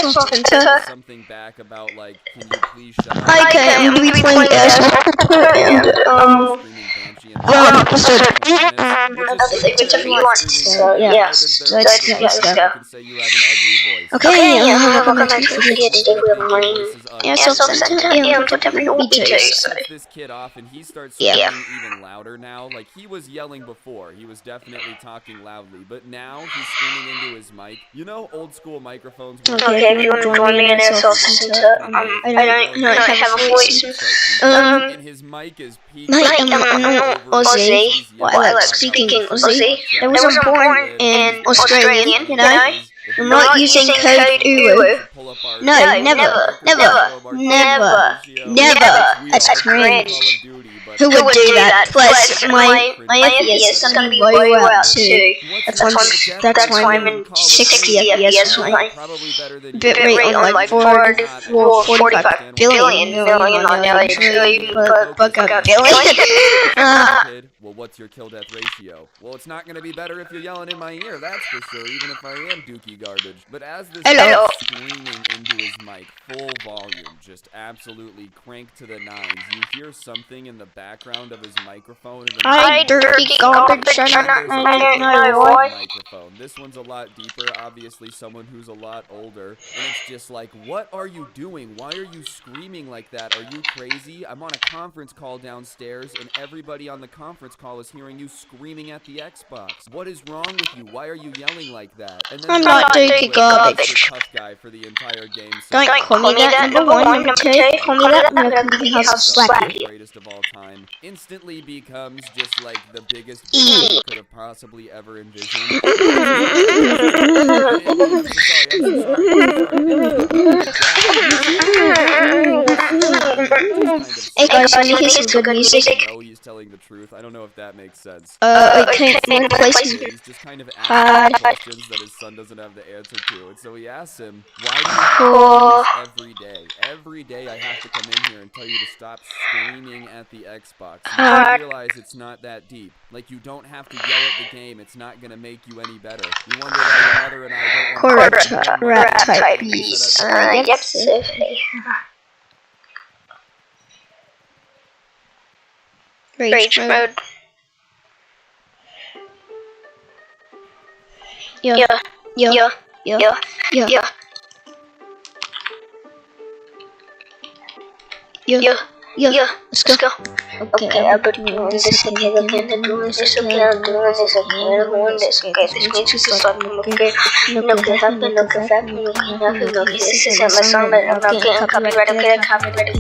ass talking to her. Something back about like, can you please shut up? Okay, I'm gonna be playing ass talking to her and Screaming banshee and other things if you want. So yeah, let's go. can say you have an ugly voice. Okay, welcome back to the video. Today we are playing Airsoft Center and whatever you want me to say. Sets this kid off and he starts screaming even louder now. Like, he was yelling before. He was definitely talking loudly, but now he's screaming into his mic. You know old school microphones? Okay, if you want to join me in Airsoft Center, I don't have a voice. And his mic is peaked. Aussie. Well, I like speaking Aussie. That was born in Australian, you know? I'm not using code UWU. No, never. That's cringe. Who would do that? Plus, my FPS is gonna be way out too. That's why I'm in 60 FPS. My bitrate on like 45 billion on there. Actually, but got billion. Well, what's your kill death ratio? Well, it's not gonna be better if you're yelling in my ear, that's for sure, even if I am dookie garbage. But as this guy is screaming into his mic, full volume, just absolutely cranked to the nines, you hear something in the background of his microphone. I dirty garbage. I don't know why. Microphone. This one's a lot deeper, obviously someone who's a lot older, and it's just like, what are you doing? Why are you screaming like that? Are you crazy? I'm on a conference call downstairs, and everybody on the conference call is hearing you screaming at the Xbox. What is wrong with you? Why are you yelling like that? And then I'm not dirty garbage. Tough guy for the entire game. Don't call me that. Number one, number two. Call me that. I'm gonna come house and slap you. Greatest of all time instantly becomes just like the biggest you could have possibly ever envisioned. Hey guys, can you hear some good music? No, he's telling the truth. I don't know if that makes sense. Okay, one place. He's just kind of asking questions that his son doesn't have the answer to. And so he asks him, why do you do this every day? Every day I have to come in here and tell you to stop screaming at the Xbox. You realize it's not that deep. Like, you don't have to yell at the game. It's not going to make you any better. You wonder why your mother and I don't want to rat type beast. Yep, safely. Rage mode. Yeah. Let's go. Okay, I'll be doing this again, doing this again, doing this. Okay, this means it's something, okay. No can happen, no can happen, no can happen, no can. This is my song that I'm not getting copyright, okay, copyright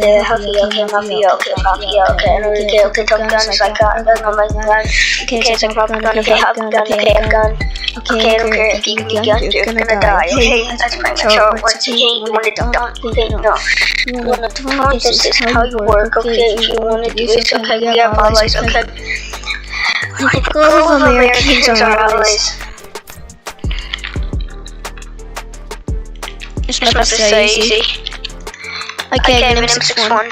there, healthy, okay, mafia, okay, top gun, is like gun, on my gun, okay, it's a pop gun, okay, hop gun, okay, a gun, okay, don't care if you can be gunned, you're gonna die, okay, that's pretty much how it works, okay, you wanna don't, okay, no. You wanna talk, this is how you work, okay, if you wanna do this, okay, we have allies, okay. Like, all of Americans are allies. It's not so easy. Okay, Venom 6-1.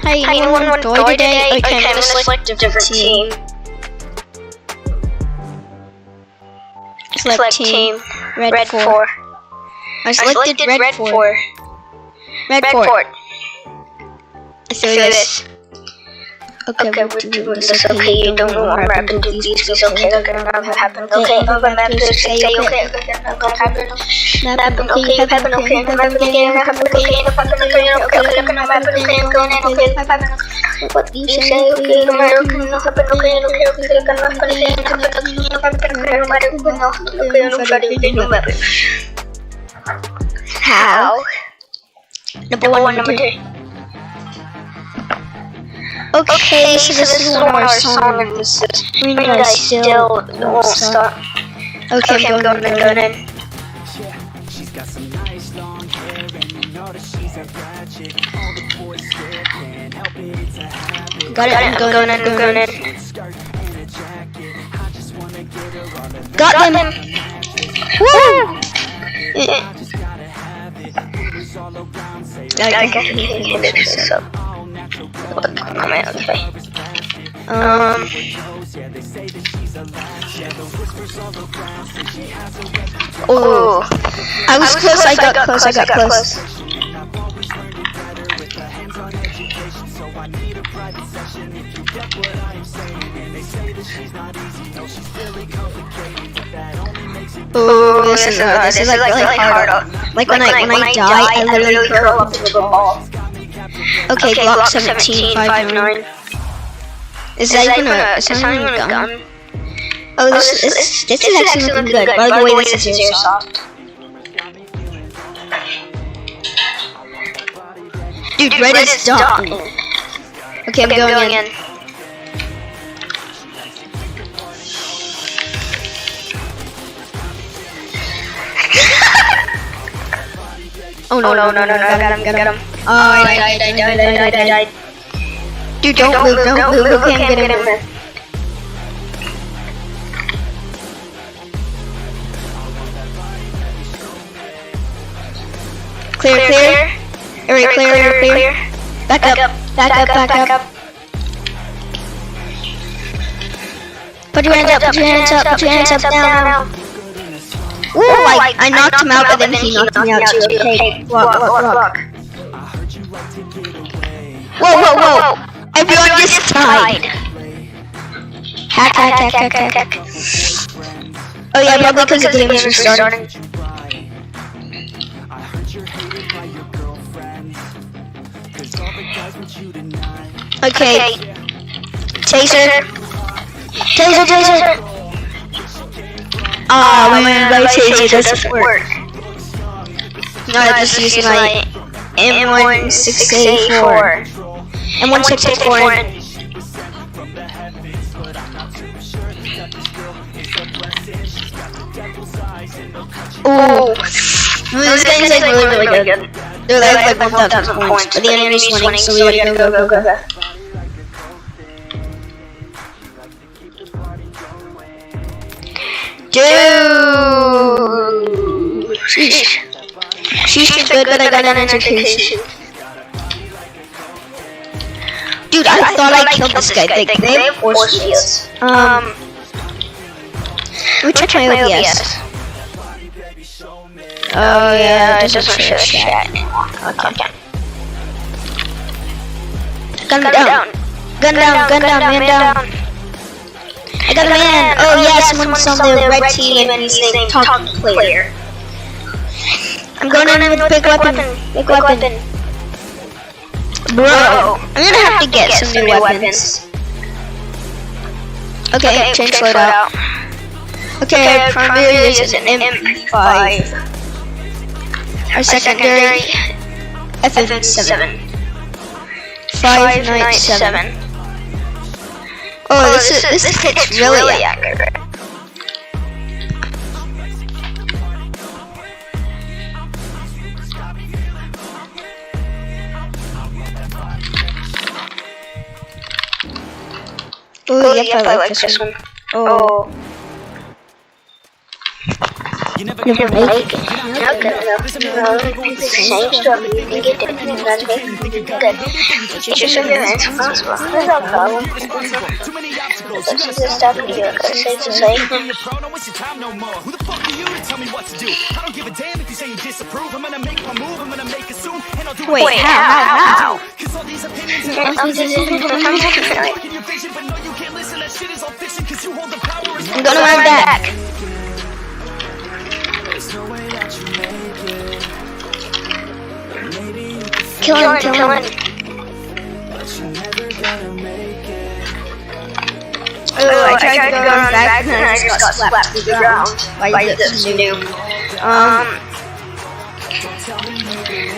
Hey, anyone want to die today? Okay, I'm gonna select a different team. Select team. Red 4. I selected Red 4. Red Fort. Let's do this. Okay, we're doing this. Okay, you don't know what I'm rapping to these. Okay, they're gonna happen. Okay, I'm gonna map this. Okay, I'm gonna happen. Okay, you happen. Okay, I'm gonna happen. Okay, I'm gonna happen. Okay, I'm gonna happen. Okay, I'm gonna happen. Okay, I'm going in. Okay, I'm happen. What do you say? Okay, I'm gonna happen. Okay, I'm gonna happen. Okay, I'm gonna happen. How? Number one, number two. Okay, so this is one of our songs. We guys still won't stop. Okay, I'm going in. She's got some nice long hair, and you know that she's a ratchet. All the boys still can't help it to have it. Got it, I'm going in. Got him! Woo! Okay, finish this up. Okay. Oh, I was close. I got close. Oh, this is like really hard. Like when I die, I literally curl up into a ball. Okay, Glock 1759. Is that even a gun? Oh, this is actually looking good. By the way, this is airsoft. Dude, red is done. Okay, I'm going in. Oh no, got him. Oh, I died. Dude, don't move. Okay, I'm getting him. Clear. Area clear. Back up. Put your hands up, down. Ooh, I knocked him out, but then he knocked me out too. Okay, look. Whoa. Everyone just died. Hack. Oh yeah, probably because the game is restarting. Okay. Taser. Oh man, my taser doesn't work. No, I'm just using my M16A4. M16A4. Ooh. This game's like really good. They're like 1,000 points, but the enemy's winning, so we gotta go. Dude! Sheesh is good, but I got an education. Dude, I thought I killed this guy. They have force fields. Let me check my OBS. Oh yeah, it doesn't show chat anymore. Okay. Gun down, man down. I got a man. Oh yeah, someone's on the red team and he's named Talk Player. I'm going in with big weapon. Bro, I'm gonna have to get some new weapons. Okay, change loadout. Okay, our primary is an MP5. Our secondary, FN7. 597. Oh, this hits really accurate. Oh, yep, I like this one. Oh. You never make it. Change to a moving it and that's good. Just show your hands possible. There's no problem. This is the stuff you gotta say to say. Who the fuck are you to tell me what to do? I don't give a damn if you say you disapprove. I'm gonna make my move, I'm gonna make it soon. And I'll do it. Wait, how? Cause all these opinions and I'm gonna run back. Kill him. Oh, I tried to go run back and I just got slapped to the ground by this noob.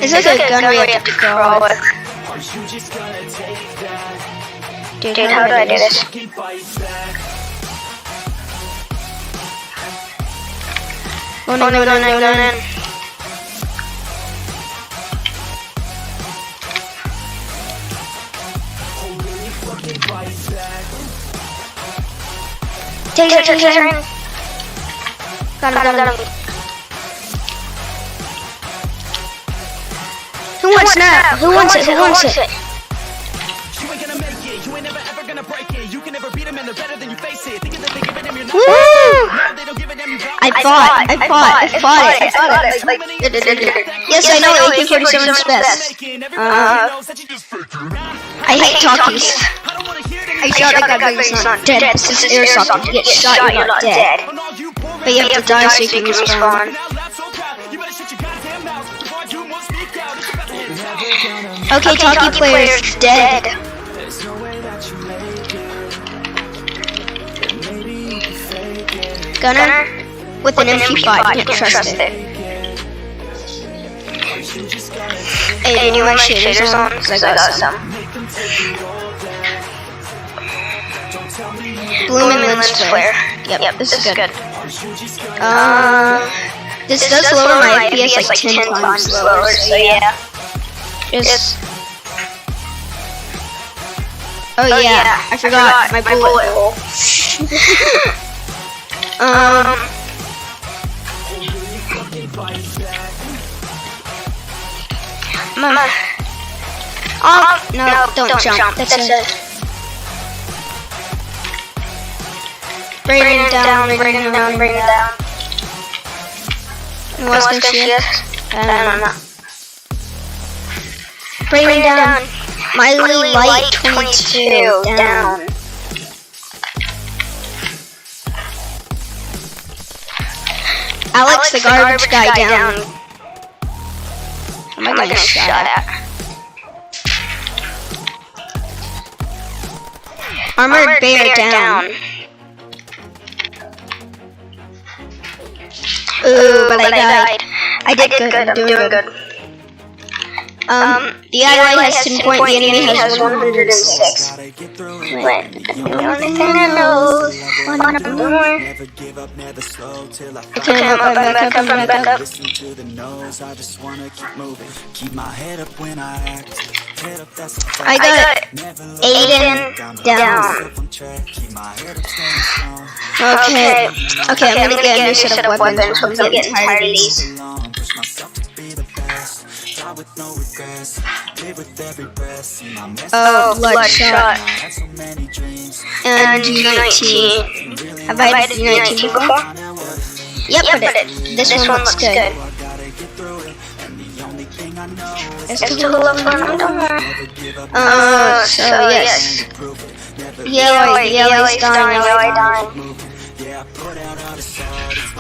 Is this a gun we have to crawl with? Dude, how do I do this? Oh no. Taser. Got him. Who wants it? You ain't gonna make it. You ain't never ever gonna break it. You can Woo! I fought it. Yes, I know AK-47 is best. I hate talkies. I shot that guy, but he's not dead. Since it's airsoft, you get shot, you're not dead. But you have to die so you can respawn. Okay, talkie player is dead. Gunner with an MP5, you can't trust it. Hey, do you want shaders on? Because I got some. Bloom and lens flare. Yep, this is good. This does lower my FPS like 10 times lower, so yeah. Just... Oh yeah, I forgot my bullet hole. No, don't jump. That's it. Bring it down. What's gonna shoot us? I don't know. Bring it down. Miley Light 22 down. Alex the garbage guy down. Am I gonna shot at? Armored Bear down. Ooh, but I died. I did good. I'm doing good. The ally has 10 points, the enemy has 106. Wait, the only thing I know is one up more. Okay, I'm back up. Listen to the nose, I just wanna keep moving. Keep my head up when I act. Head up, that's the I got Aiden down. Okay, I'm gonna get a new set of weapons because I'm getting tired of these. Oh, Bloodshot. And G19. Have I had G19 before? Yep, but this one looks good. It's too low for so yes. Yellow's dying.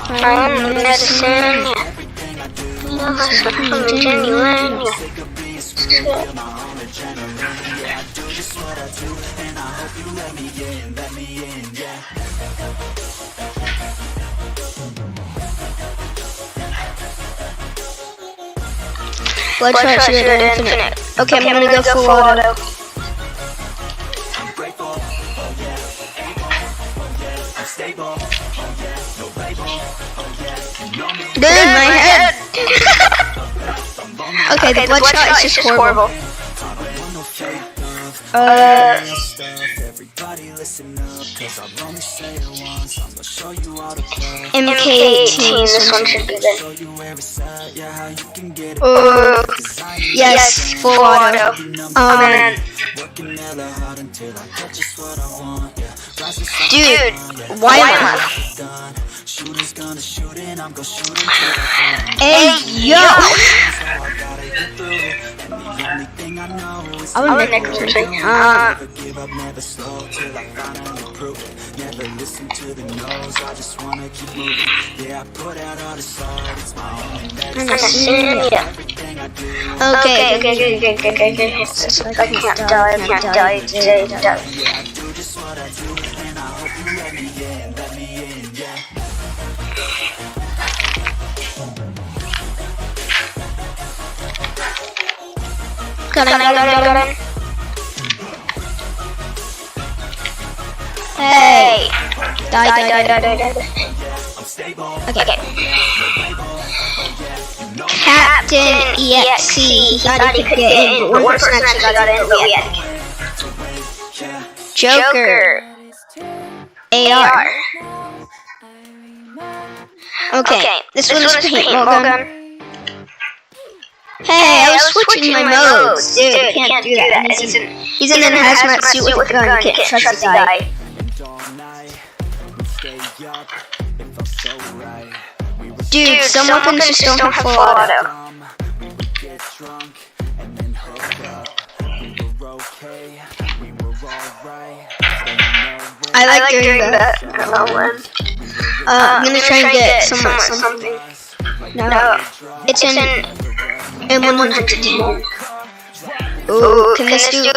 I'm medicine. I'm genuine. Bloodshot shooter infinite. Okay, I'm gonna go full auto. Dude, my head! Okay, the bloodshot is just horrible. MK18, this one should be good. Yes, full auto. Oh man. Dude, why am I? Hey, yo! I would make a person. Okay. I can't die today. Got him. Hey! Die. Okay. Captain EXC. He thought he could get in, but one person actually got in, but we had Joker. AR. Okay, this one's paintball gun. Hey, I was switching my modes. Dude, you can't do that. He's in a hazmat suit with a gun. You can't trust the guy. up, it felt so right. We were Dude, some weapons just don't have full auto. dumb, we would get drunk and then hook up. We were okay, we were alright. I like doing that. I'm gonna try and get something. No, it's in M110. Ooh, can this do?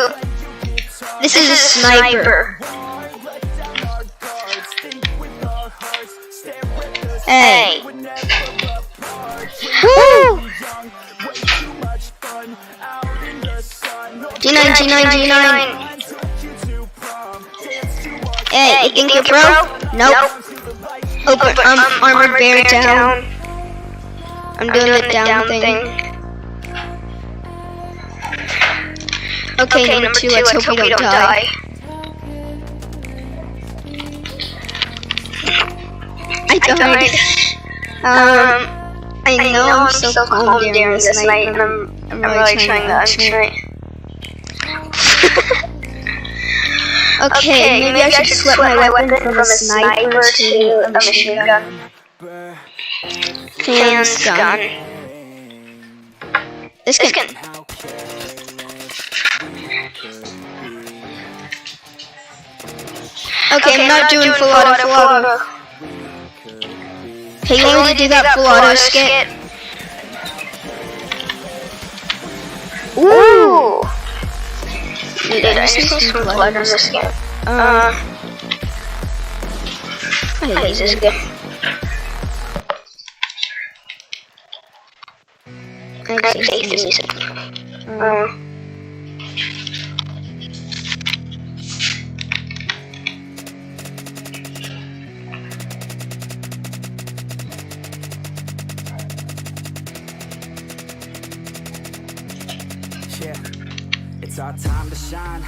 This is a sniper. Hey. Woo! G9. Hey, you think you're pro? Nope. Open, armored bear down. I'm doing the down thing. Okay, number 2, let's hope we don't die. I died. I know I'm so calm during this night, and I'm really trying not to try. Okay, maybe I should swap my weapon from a sniper to a machine gun. Handgun. This can. Okay, I'm not doing full auto. Hey, you want me to do that full auto skit? Ooh! Dude, I just need some blood on this skit. Hey, this is good. I take this music. It's our time to shine.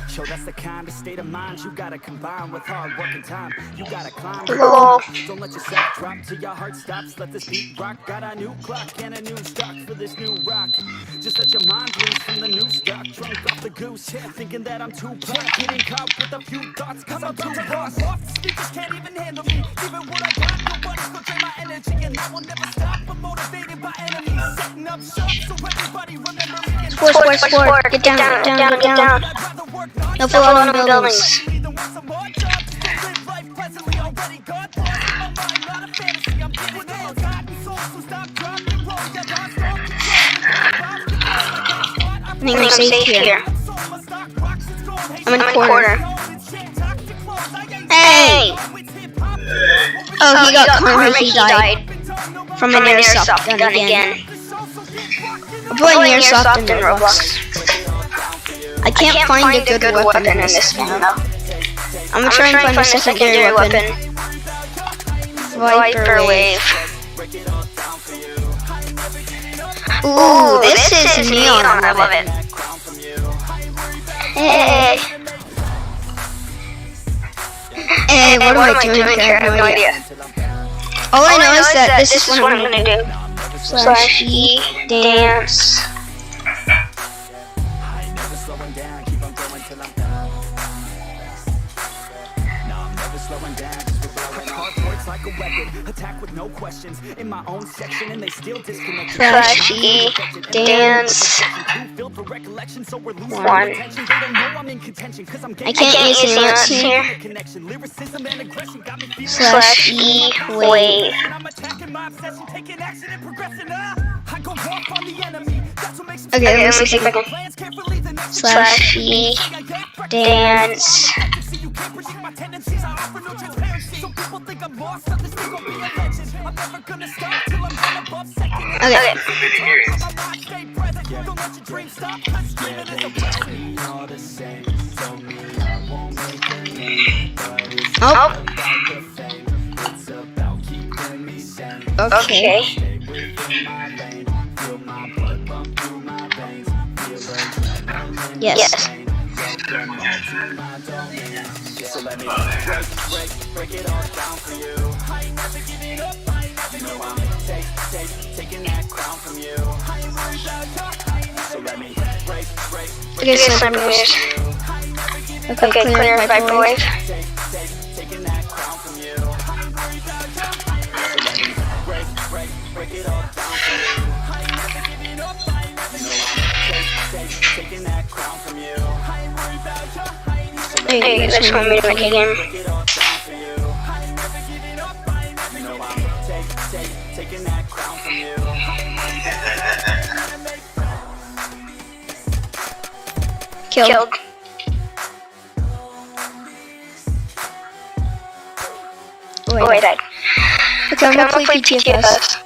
Show that's the kind of state of mind you gotta combine with hard work and time. You gotta climb. Don't let yourself drop till your heart stops. Let this beat rock. Got a new clock and a new stock for this new rock. Just let your mind loose from the new stock. Drunk off the goose, yeah, thinking that I'm too black. Getting caught with a few thoughts, cause I'm too lost. Off the speakers can't even handle me. Even what I got, nobody's gonna drain my energy. And I will never stop, I'm motivated by enemies. Setting up shop so everybody remember me. Sport. Get down. No full auto buildings. I think I'm safe here. I'm in the corner. Hey! Oh, he got karma. He died from an airsoft gun again. I'm playing airsoft in Roblox. I can't find a good weapon in this game though. I'm gonna try and find a secondary weapon. Viper Wave. Ooh, this is neon. I love it. Hey. Hey, what am I doing here? I have no idea. All I know is that this is what I'm gonna do. /E dance. Like a weapon, attack with no questions in my own section, and they still disconnect. /E dance. 1. I can't use the nuts here. /E wave. Okay, let me see if I can. /E dance. Okay. Oh. Okay. Yes. So let me break it all down for you. I ain't never giving up. I ain't never giving up. Taking that crown from you. I ain't worried about you. So let me break. Okay, sniper waves. Okay, clear Viper Wave. Taking that crown from you. Hey, that's one minute again. Killed. Oh, I died. Okay, I'm gonna play PTFS.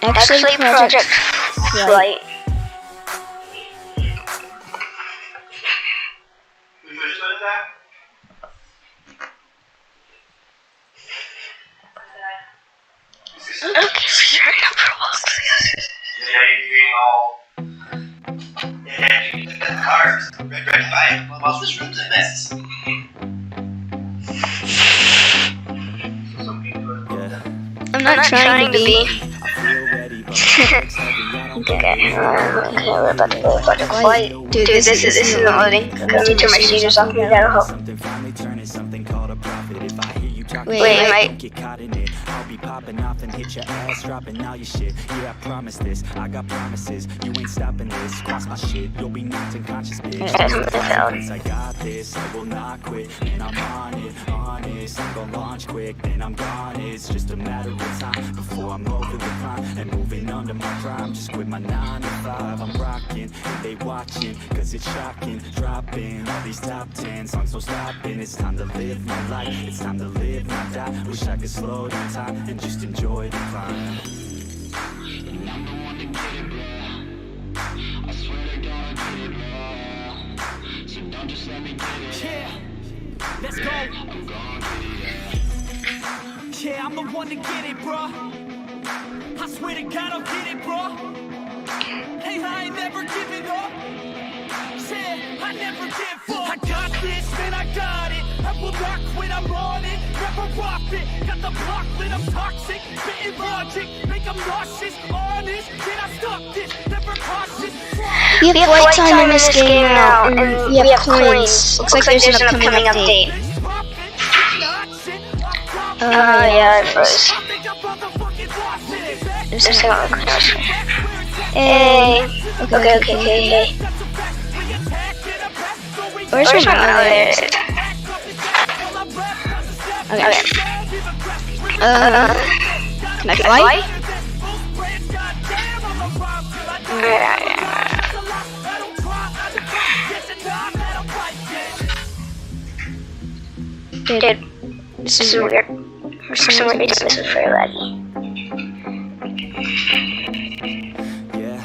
Actually, Project Flight. Okay, sure, no problem. Cars. Red 5. Well, this room's a mess. I'm not trying to be. Okay, we're about to play Project Flight. Dude, this isn't loading. I'm gonna turn my shaders off, maybe that'll help. Wait. I'll be popping off and hit your ass, dropping all your shit. Yeah, I promise this. I got promises. You ain't stopping this. Cross my shit. You'll be knocked unconscious, bitch. I got this. I will not quit. And I'm on it. Honest. I'm gonna launch quick. Then I'm gone. It's just a matter of time before I'm over the climb and moving under my prime. Just quit my 9 to 5. I'm rocking. And they watching. Cause it's shocking. Dropping all these top 10 songs. No stopping. It's time to live my life. It's time to live, not die. Wish I could slow down time and just enjoy the climb. And I'm the one to get it right. I swear to God I get it right. So don't just let me get it. Yeah, let's go. I'm gonna get it. Yeah, I'm the one to get it, bro. I swear to God I'll get it, bro. Hey, I ain't never giving up. Yeah, I never give up. I got this, man, I got it. I will not quit, I'm on it. Never rock it. Got the block lit, I'm toxic. Spitting logic, make them nauseous. Honest, can I stop this? Never cautious. We have white time in this game now, and we have coins. Looks like there's an upcoming update. Yeah, it froze. There's a crash. Hey. Okay. Where's my elevator? Okay. Can I fly? Dude, this is weird. For some reason, this is very laggy. Yeah,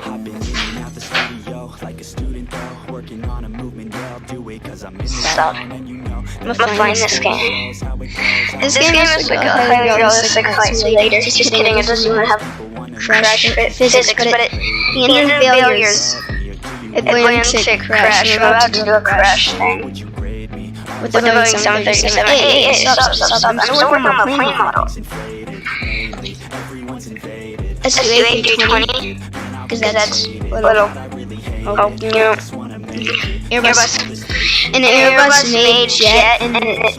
I've been in and out the studio like a student though, working on a movement. Yeah, I'll do it cause I'm in the zone and you know. I'm gonna find this game. This game is like a highly realistic flight simulator. Just kidding, it doesn't even have crash physics, but the engine failures. It went to crash. We're about to do a crash thing. With the Boeing 737. Hey, stop. I'm working on my plane model. Let's do A320. Because that's little. Oh, no. Airbus. An Airbus made jet, and it.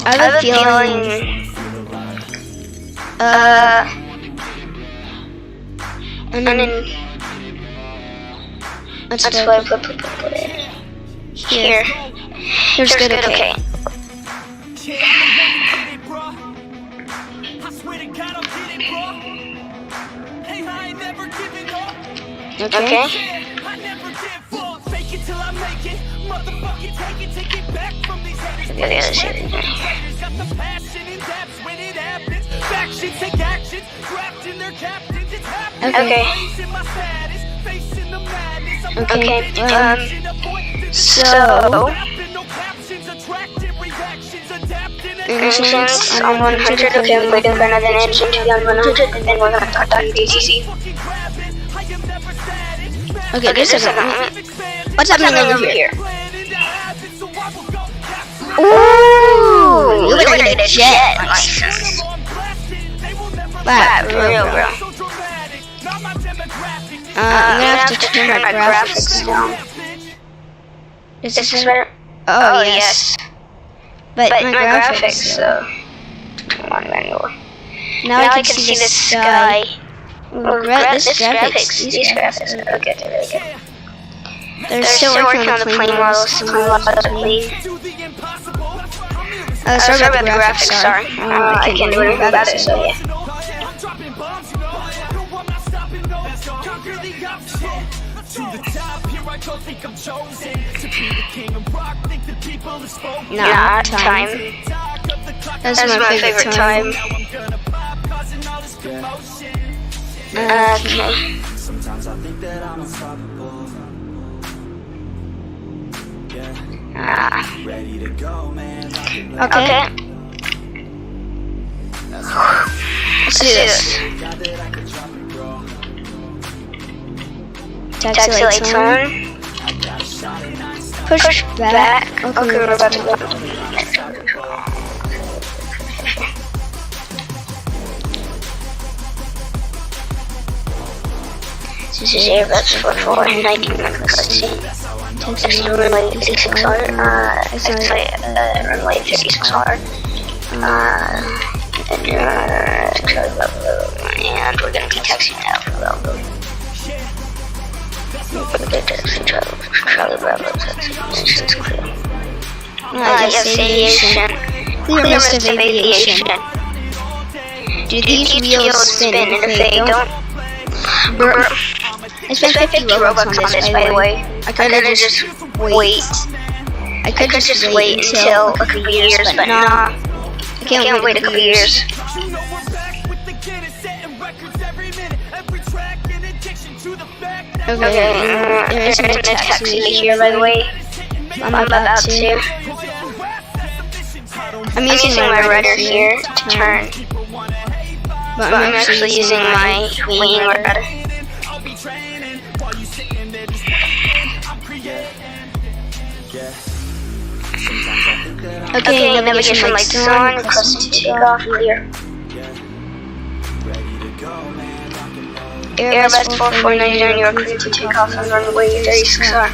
I have a feeling. Let's put it here. Here's good, okay. Okay. Okay. So engines on 100, okay, I'm waiting for another engine to be on 100, and then we're gonna talk about PCC. Okay, just a second. What's happening over here? Ooh, look at the jet license. Wow, real. I'm gonna have to turn my graphics down. Is this better? Oh, yes. But my graphics, come on, manual. Now I can see the sky. These graphics are good. They're still working on the plane models. Sorry about the graphics, sorry. I can't do anything about it, so yeah. Nah, time. That's my favorite time. Okay. Sometimes I think that I'm unstoppable. Ready to go, man. Okay. Let's do this. Taxi lights on. Push back. Okay, we're about to go. This is Airbus 44, 19 cutscene. Taxi runway 36R, runway 36R. And we're gonna be taxiing out for Bravo. Charlie Bravo, taxi clear. Yes, aviation. Clear rest of aviation. Do these wheels spin? And if they don't, I spent 50 Robux on this, by the way. I could've just wait. I could just wait until a couple years, but nah. I can't wait a couple years. Okay, there isn't a taxi here, by the way. I'm about to. I'm using my rudder here to turn. But I'm actually using my wing rudder. Okay, navigation lights on, requesting to take off, clear. Airbus 4499, you are clear to take off on runway 36R.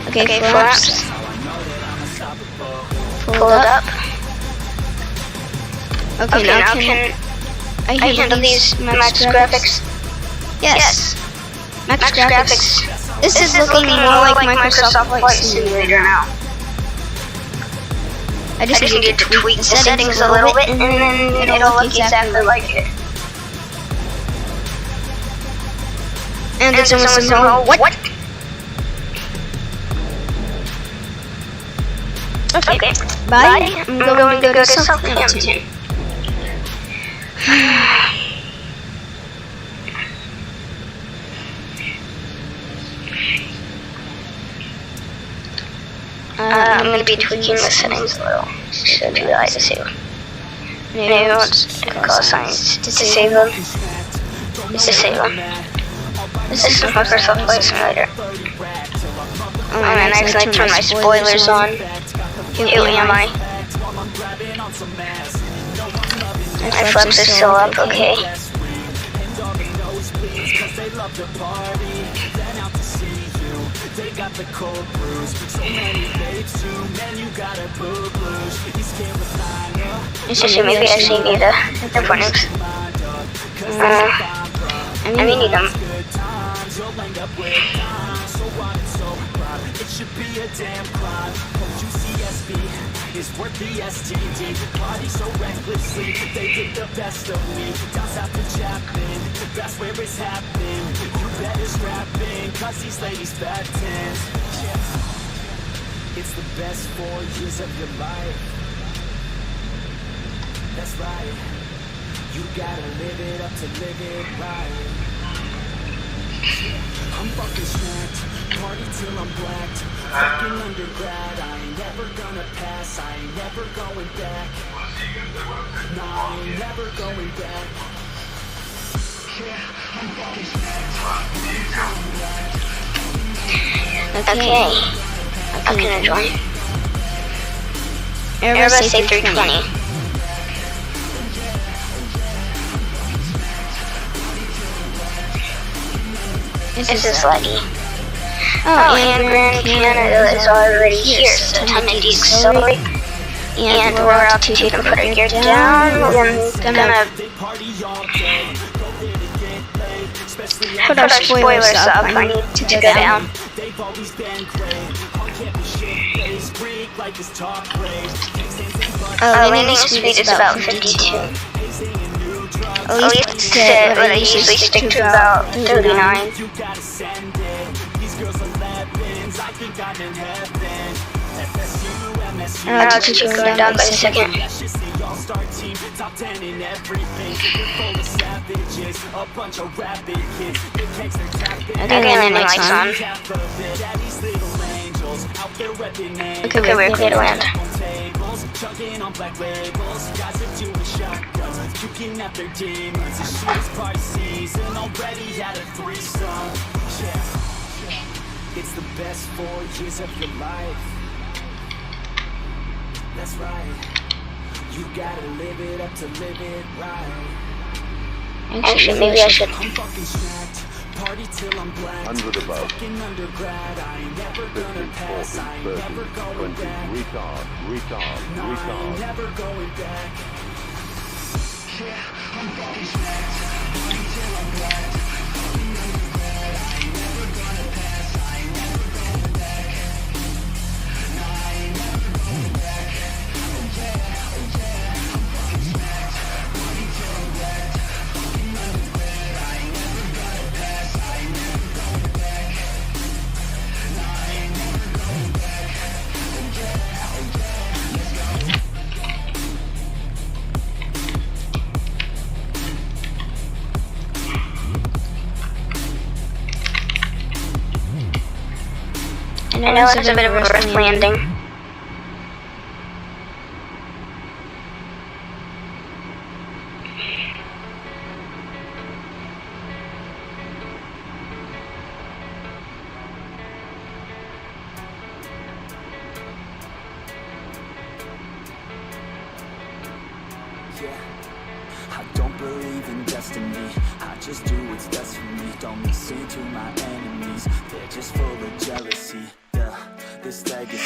Okay, flaps. Pull it up. Okay, now can I handle these max graphics? Yes. Max graphics. This is looking more like Microsoft Flight Simulator now. I just need to tweak the settings a little bit and then it'll look exactly like it. And then someone says, oh, what? Okay, bye. I'm going to go to Southampton. I'm going to be tweaking the settings a little. Should do that to save. Maybe I want call signs to save them. Just to save them. This is Microsoft Flight Simulator. Oh, and I accidentally turned my spoilers on. Who am I? My flaps are still up, okay. Maybe I actually need airport names. I may need them. It should be a damn climb. UCSB is worth the STD. Party so recklessly, they get the best of me. Down south to Chapman, that's where it's happening. You better strap in, cause these ladies bad tens. It's the best 4 years of your life. That's right. You gotta live it up to live it right. I'm fucking snacked, party till I'm blacked. Fucking undergrad, I ain't never gonna pass. I ain't never going back. No, I ain't never going back. I'm fucking snacked. Okay, I'm gonna join. Airbus A320. This is laggy. Oh, and Grand Canada is already here, so time to decelerate. And lower altitude and put our gear down. We're gonna put our spoilers up. I need to go down. Landing speed is about 52. At least I usually stick to about 39. Altitude going down by a second. Okay, landing lights on. Okay, we're clear to land. It's the best 4 years of your life. That's right. You gotta live it up to live it right. Actually, maybe I should. I'm fucking snacked. Party till I'm black. 100 above. Fucking undergrad. I ain't never 15, gonna 40, pass. I ain't 30, never going 20. back. Retard, retard, No, I ain't retard. never going back. Yeah, I'm fucking snacked. Party till I'm black. Fucking undergrad. I ain't never gonna pass. I ain't never going back. No, I ain't never going back. Oh yeah, oh yeah. I'm fucking snacked. Party till I'm black. Fucking undergrad. I ain't never gonna pass. I ain't never going back. No, I ain't never going back. Oh yeah, oh yeah. Let's go. I know it's a bit of a rough landing. Yeah, I don't believe in destiny. I just do what's best for me. Don't listen to my enemies. They're just full of jealousy. Yeah, this legacy.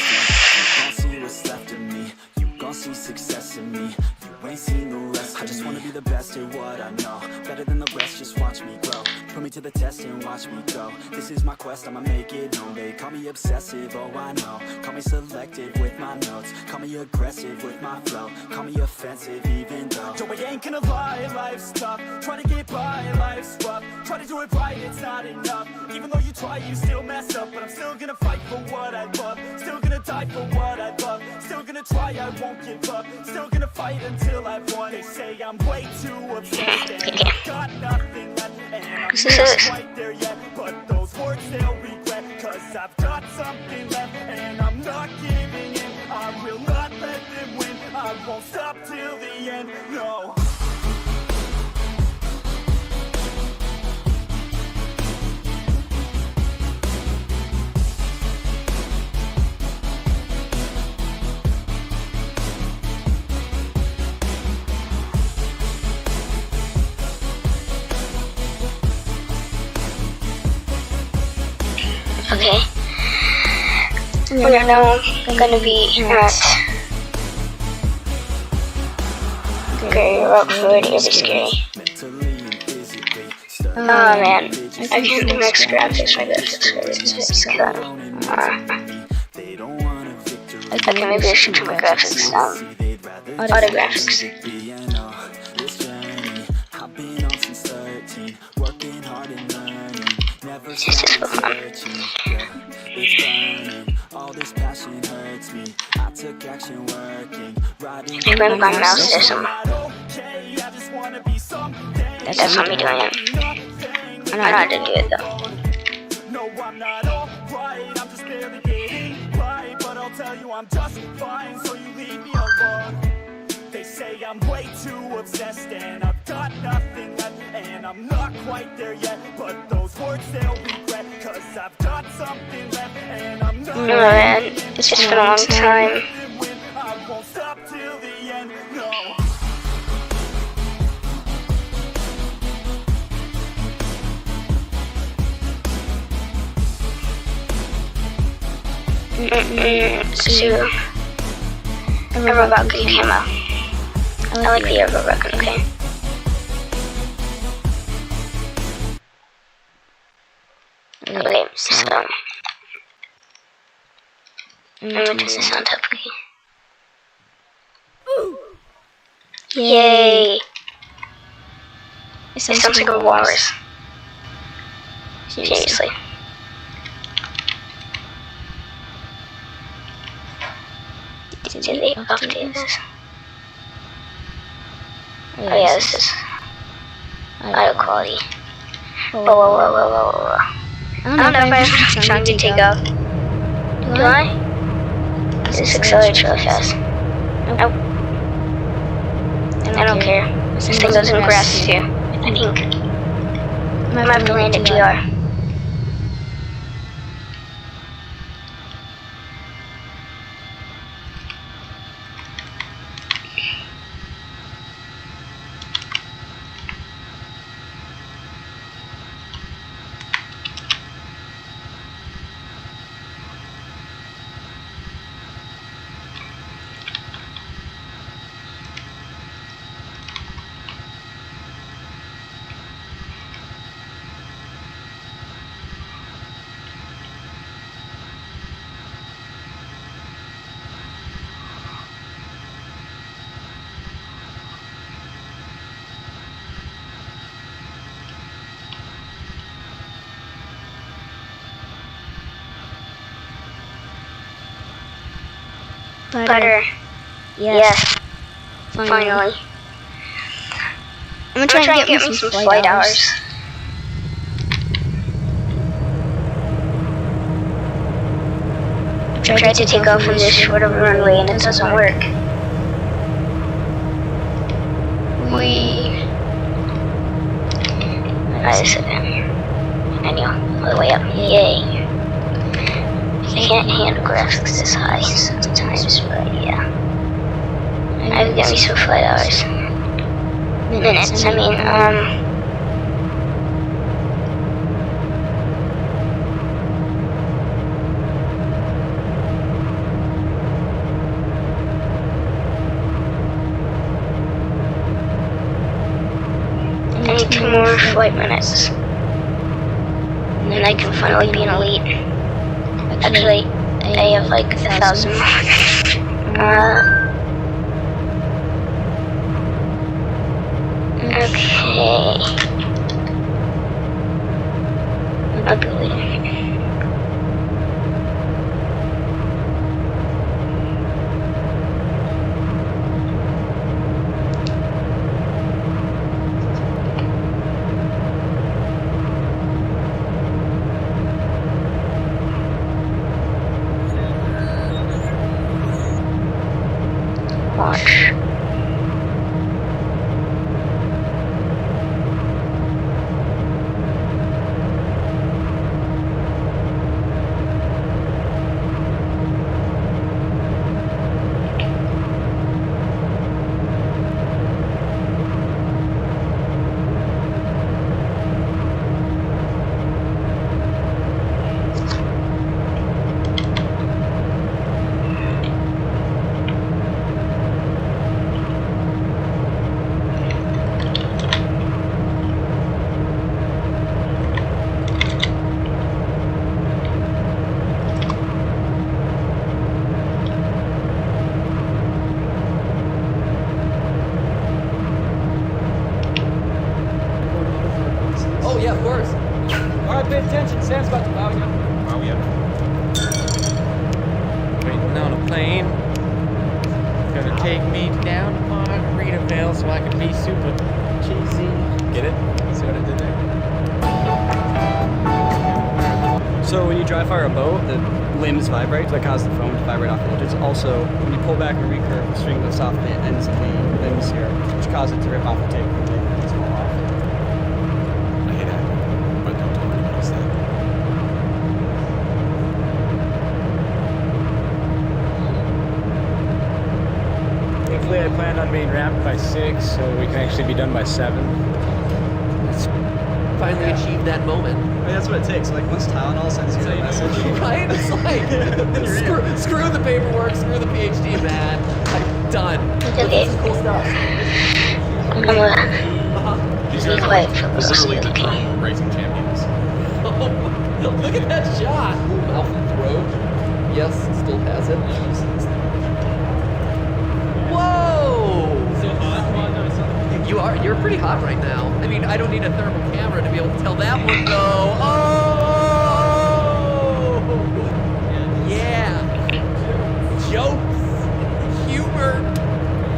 You gon' see what's left of me. You gon' see success in me. You ain't seen the rest of me. I just wanna be the best at what I know. Better than the rest, just watch me grow. Put me to the test and watch me go. This is my quest, I'ma make it known. They call me obsessive, oh I know. Call me selective with my notes. Call me aggressive with my flow. Call me offensive even though Joe, I ain't gonna lie, life's tough. Try to get by, life's rough. Try to do it right, it's not enough. Even though you try, you still mess up. But I'm still gonna fight for what I love. Still gonna die for what I love. Still gonna try, I won't give up. Still gonna fight until I've won. They say I'm way too obsessed and I've got nothing left. And I'm not quite there yet, but those words they'll regret. Cause I've got something left and I'm not giving in. I will not let them win. I won't stop till the end, no. Okay. We're now gonna be at Great Rock 40, it'll be scary. Oh man, I can't do max graphics, my graphics are okay, maybe I should turn my graphics down. Auto graphics. This is so fun. I grab my mouse system. That's not me doing it. I know how to do it though. No, I'm not alright, I'm just barely getting by. But I'll tell you I'm just fine, so you leave me alone. They say I'm way too obsessed and I've got nothing left. And I'm not quite there yet, but those words they'll regret. Cause I've got something left and I'm not Man, it's just been a long time. I won't stop till the end, no. Sue. A robot gun camo. I like the robot gun, okay. Okay, so I'm gonna turn this on top, okay. Yay! It sounds like a walrus. Seriously. Did they update this? Oh yeah, this is audio quality. Whoa. I don't know if I'm trying to take off. Do I? This accelerates really fast. Nope. I don't care. This thing goes in grass too, I think. I'm gonna have to land at GR. Butter. Yes. Finally. I'm gonna try and get me some flight hours. I tried to take off from this short of a runway and it doesn't work. Alright, so then. I know, all the way up. Yay. I can't handle graphics this high sometimes, but yeah. I've got me some flight hours. Minutes, I mean, I need 2 more flight minutes. And then I can finally be an elite. Actually, I have like 1,000 more. Okay. I'll be waiting. Watch. Oh yeah, of course. Alright, pay attention. Sam's about to bow you. Wow, yeah. Waiting on a plane. Gonna take me down to Margaritaville so I can be super cheesy. Get it? See what I did there? So when you dry fire a boat, the limbs vibrate, that causes the foam to vibrate off the edges. Also, when you pull back and recurve, the string goes off the ends of the limbs here, which causes it to rip off the tape and take it fall off. I hate acting, but don't tell anyone else that. Thankfully, I planned on being wrapped by 6, so we can actually be done by 7. finally achieved that moment. I mean, that's what it takes. Like once Tylenol sends you a message, Right? It's like, screw the paperwork, screw the PhD, man. I'm done. Okay. This is cool stuff. I'm gonna These be guys quiet are for a little literally the bit, okay? dream racing champions. Look at that shot. Mouth and throat. Yes, still has it. Whoa! You're pretty hot right now. I mean, I don't need a thermal camera to be able to tell that one though. Oh! Yeah. Jokes. Humor.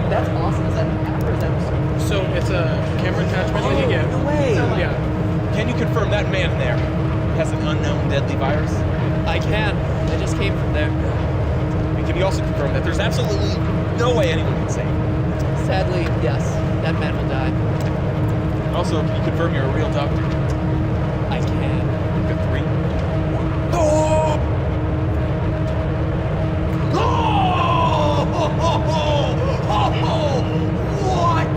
That's awesome. Is that an app or is that So it's a camera attachment that you get. no way. Yeah. Can you confirm that man there has an unknown deadly virus? I can. I just came from there. And can you also confirm that there's absolutely no way anyone can save him? Sadly, yes. That man will die. Also, can you confirm you're a real doctor? I can. We've got 3, 2, 1. Oh! What?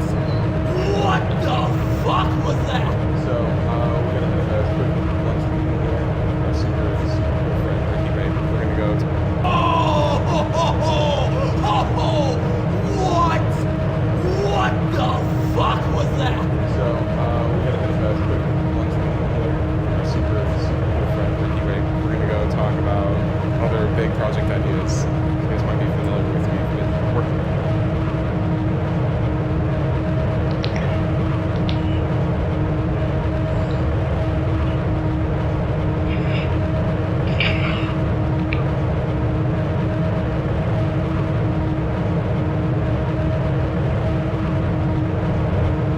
What the fuck was that? So, we're gonna have a quick lunch meeting here. Our super friend Ricky Ray. We're gonna go to What the fuck was that? So, we're gonna have a quick lunch meeting here. Our super friend Ricky Ray. We're gonna go talk about other big project ideas. You guys might be familiar with. We've been working.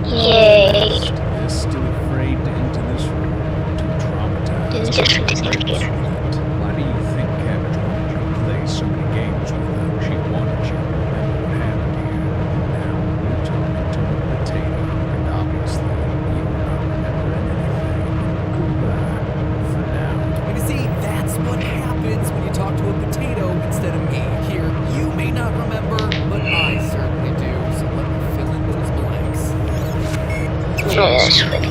Yay. They're still afraid to enter this room, too traumatized. It's just for this computer. Why do you think Cabbage wanted you to play so many games with her? She wanted you to remember what happened here. Now you turn into a potato, and obviously you are not remembering anything. Goodbye for now. And you see, that's what happens when you talk to a potato instead of me. Here, you may not remember, but I certainly do, so let me fill in those blanks. Yes, with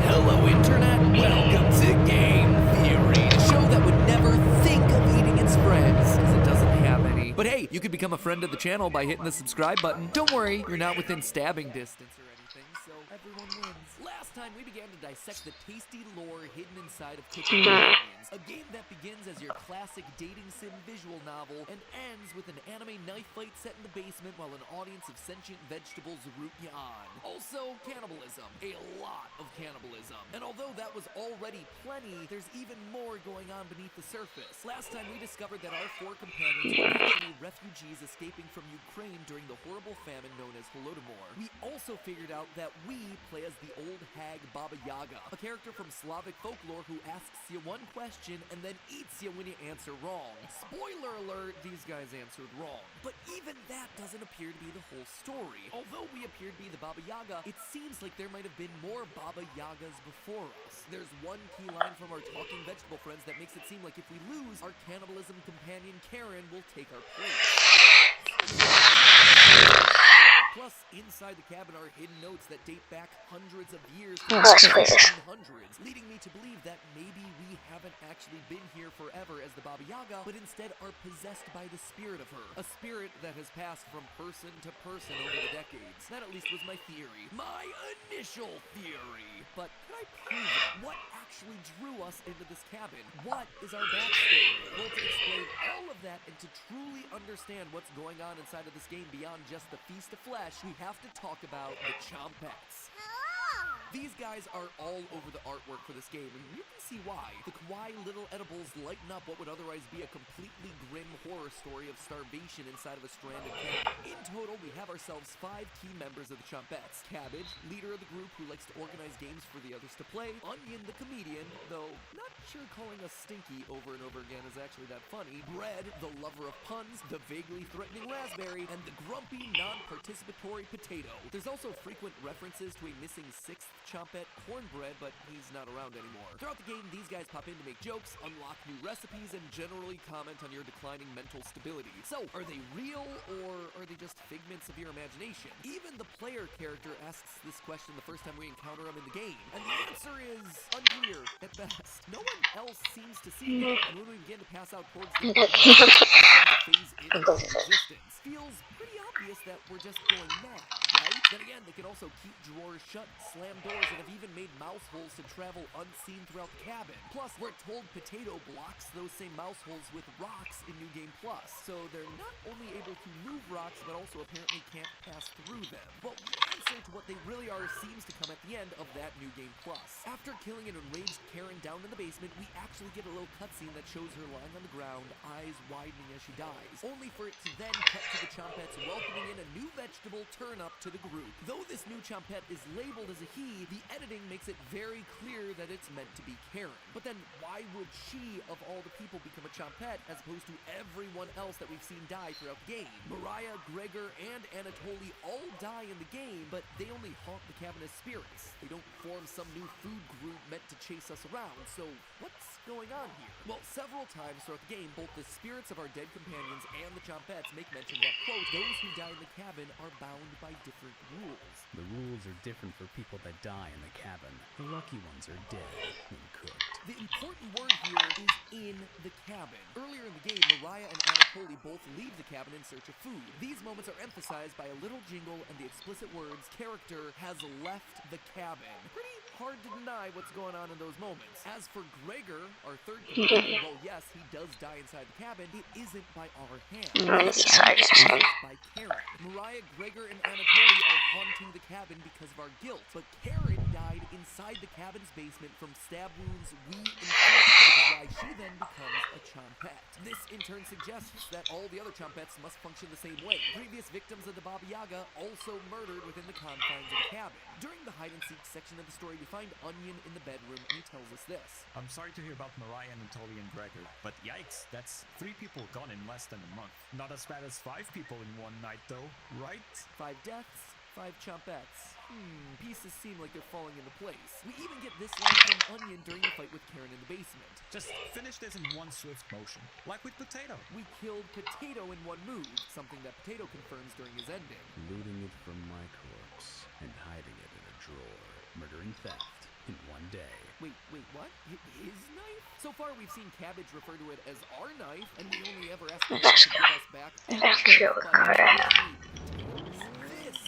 Hello, Internet. Welcome to Game Theory, a show that would never think of eating its friends, because it doesn't have any. But hey, you could become a friend of the channel by hitting the subscribe button. Don't worry, you're not within stabbing distance or anything, so everyone wins. Last time, we began to dissect the tasty lore hidden inside of Cooking Companions, a game that begins as your classic dating sim visual novel and ends with an anime knife fight set in the basement while an audience of sentient vegetables root you on. Also, cannibalism. A lot of cannibalism. And although that was already plenty, there's even more going on beneath the surface. Last time, we discovered that our 4 companions were actually refugees escaping from Ukraine during the horrible famine known as Holodomor. We also figured out that we play as the old hag Baba Yaga, a character from Slavic folklore who asks you one question and then eats you when you answer wrong. Spoiler alert, these guys answered wrong. But even that doesn't appear to be the whole story. Although we appear to be the Baba Yaga, it seems like there might have been more Baba Yagas before us. There's one key line from our talking vegetable friends that makes it seem like if we lose, our cannibalism companion Karen will take our place. Plus, inside the cabin are hidden notes that date back hundreds of years to the Let's play this. 1800s, leading me to believe that maybe we haven't actually been here forever as the Baba Yaga, but instead are possessed by the spirit of her. A spirit that has passed from person to person over the decades. That at least was my theory. My initial theory. But could I prove it? What actually drew us into this cabin? What is our backstory? Well, to explain all of that and to truly understand what's going on inside of this game beyond just the feast of flesh, we have to talk about the Chompettes. These guys are all over the artwork for this game, and you can see why. The kawaii little edibles lighten up what would otherwise be a completely grim horror story of starvation inside of a stranded cabin. In total, we have ourselves 5 key members of the Chompettes. Cabbage, leader of the group who likes to organize games for the others to play. Onion, the comedian, though not sure calling us Stinky over and over again is actually that funny. Bread, the lover of puns, the vaguely threatening raspberry, and the grumpy, non-participatory potato. There's also frequent references to a missing 6th Chompette Cornbread, but he's not around anymore. Throughout the game, these guys pop in to make jokes, unlock new recipes, and generally comment on your declining mental stability. So, are they real, or are they just figments of your imagination? Even the player character asks this question the first time we encounter him in the game, and the answer is unclear at best. No one else seems to see him, and when we begin to pass out towards the phase into existence, feels pretty obvious that we're just going mad, right? Then again, they can also keep drawers shut, slam doors, and have even made mouse holes to travel unseen throughout the cabin. Plus, we're told Potato blocks those same mouse holes with rocks in New Game Plus, so they're not only able to move rocks, but also apparently can't pass through them. But the answer to what they really are seems to come at the end of that New Game Plus. After killing an enraged Karen down in the basement, we actually get a little cutscene that shows her lying on the ground, eyes widening as she dies, only for it to then cut to the Chompettes welcoming in a new vegetable turn-up to the group. Though this new Chompette is labeled as a he, the editing makes it very clear that it's meant to be Karen. But then why would she, of all the people, become a Chompette as opposed to everyone else that we've seen die throughout the game? Mariah, Gregor, and Anatoly all die in the game, but they only haunt the cabin as spirits. They don't form some new food group meant to chase us around, so what's going on here? Well, several times throughout the game, both the spirits of our dead companions and the Chompettes make mention that, quote, those who die in the cabin are bound by different rules. The rules are different for people that die in the cabin. The lucky ones are dead when cooked. The important word here is in the cabin. Earlier in the game, Mariah and Anatoly both leave the cabin in search of food. These moments are emphasized by a little jingle and the explicit words, character has left the cabin. Pretty hard to deny what's going on in those moments. As for Gregor, our third companion, well, yes, he does die inside the cabin. It isn't by our hand. It's by Karen. Mariah, Gregor, and Anatoly are haunting the cabin because of our guilt, but Karen died inside the cabin's basement from stab wounds we inflict, which is why she then becomes a Chompette. This in turn suggests that all the other Chompettes must function the same way. Previous victims of the Baba Yaga also murdered within the confines of the cabin. During the hide-and-seek section of the story, we find Onion in the bedroom, and he tells us this. I'm sorry to hear about Mariah, Anatoly, and Gregor, but yikes, that's 3 people gone in less than a month. Not as bad as 5 people in one night, though, right? 5 deaths, 5 Chompettes. Pieces seem like they're falling into place. We even get this line from Onion during the fight with Karen in the basement. Just finish this in one swift motion, like with Potato. We killed Potato in one move, something that Potato confirms during his ending. Looting it from my corpse and hiding it in a drawer. Murder and theft in one day. Wait, what? His knife? So far, we've seen Cabbage refer to it as our knife, and we only ever asked him to give us back This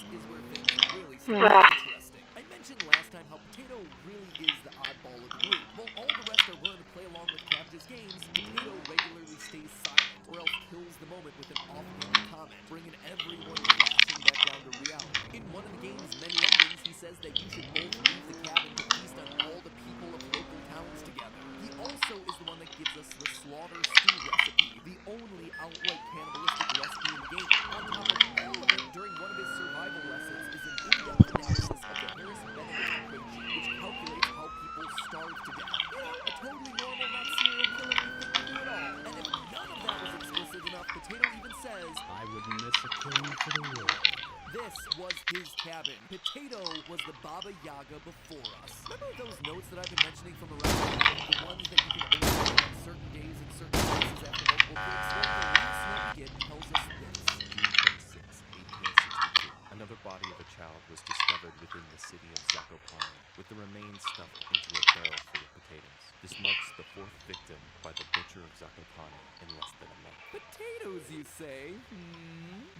is where things really start interesting. I mentioned last time how Potato really is the oddball of the group. While all the rest are willing to play along with Cabbage's games, Potato regularly stays silent, or else kills the moment with an offhanded comment, bringing everyone flashing back down to reality. In one of the game's many endings, he says that you should both leave the cabin to feast on all the people of local towns together. He also is the one that gives us the slaughter stew recipe, the only outright cannibalistic recipe in the game. On top of all of it, during one of his survival lessons is an in-depth analysis of the Harris-Benedict equation, which calculates how people starve to death. A totally normal, not serial killer thing to do at all. And if none of that was explicit enough, Potato even says, I wouldn't miss a killing for the world. This was his cabin. Potato was the Baba Yaga before us. Remember those notes that I've been mentioning from around the ones that you can only get on certain days and certain places after multiple clicks? Well, the last note we get tells us this. June 26, 1862. Another body of a child was discovered within the city of Zakopane, with the remains stuffed into a barrel full of potatoes. This marks the 4th victim by the butcher of Zakopane in less than a month. Potatoes, you say?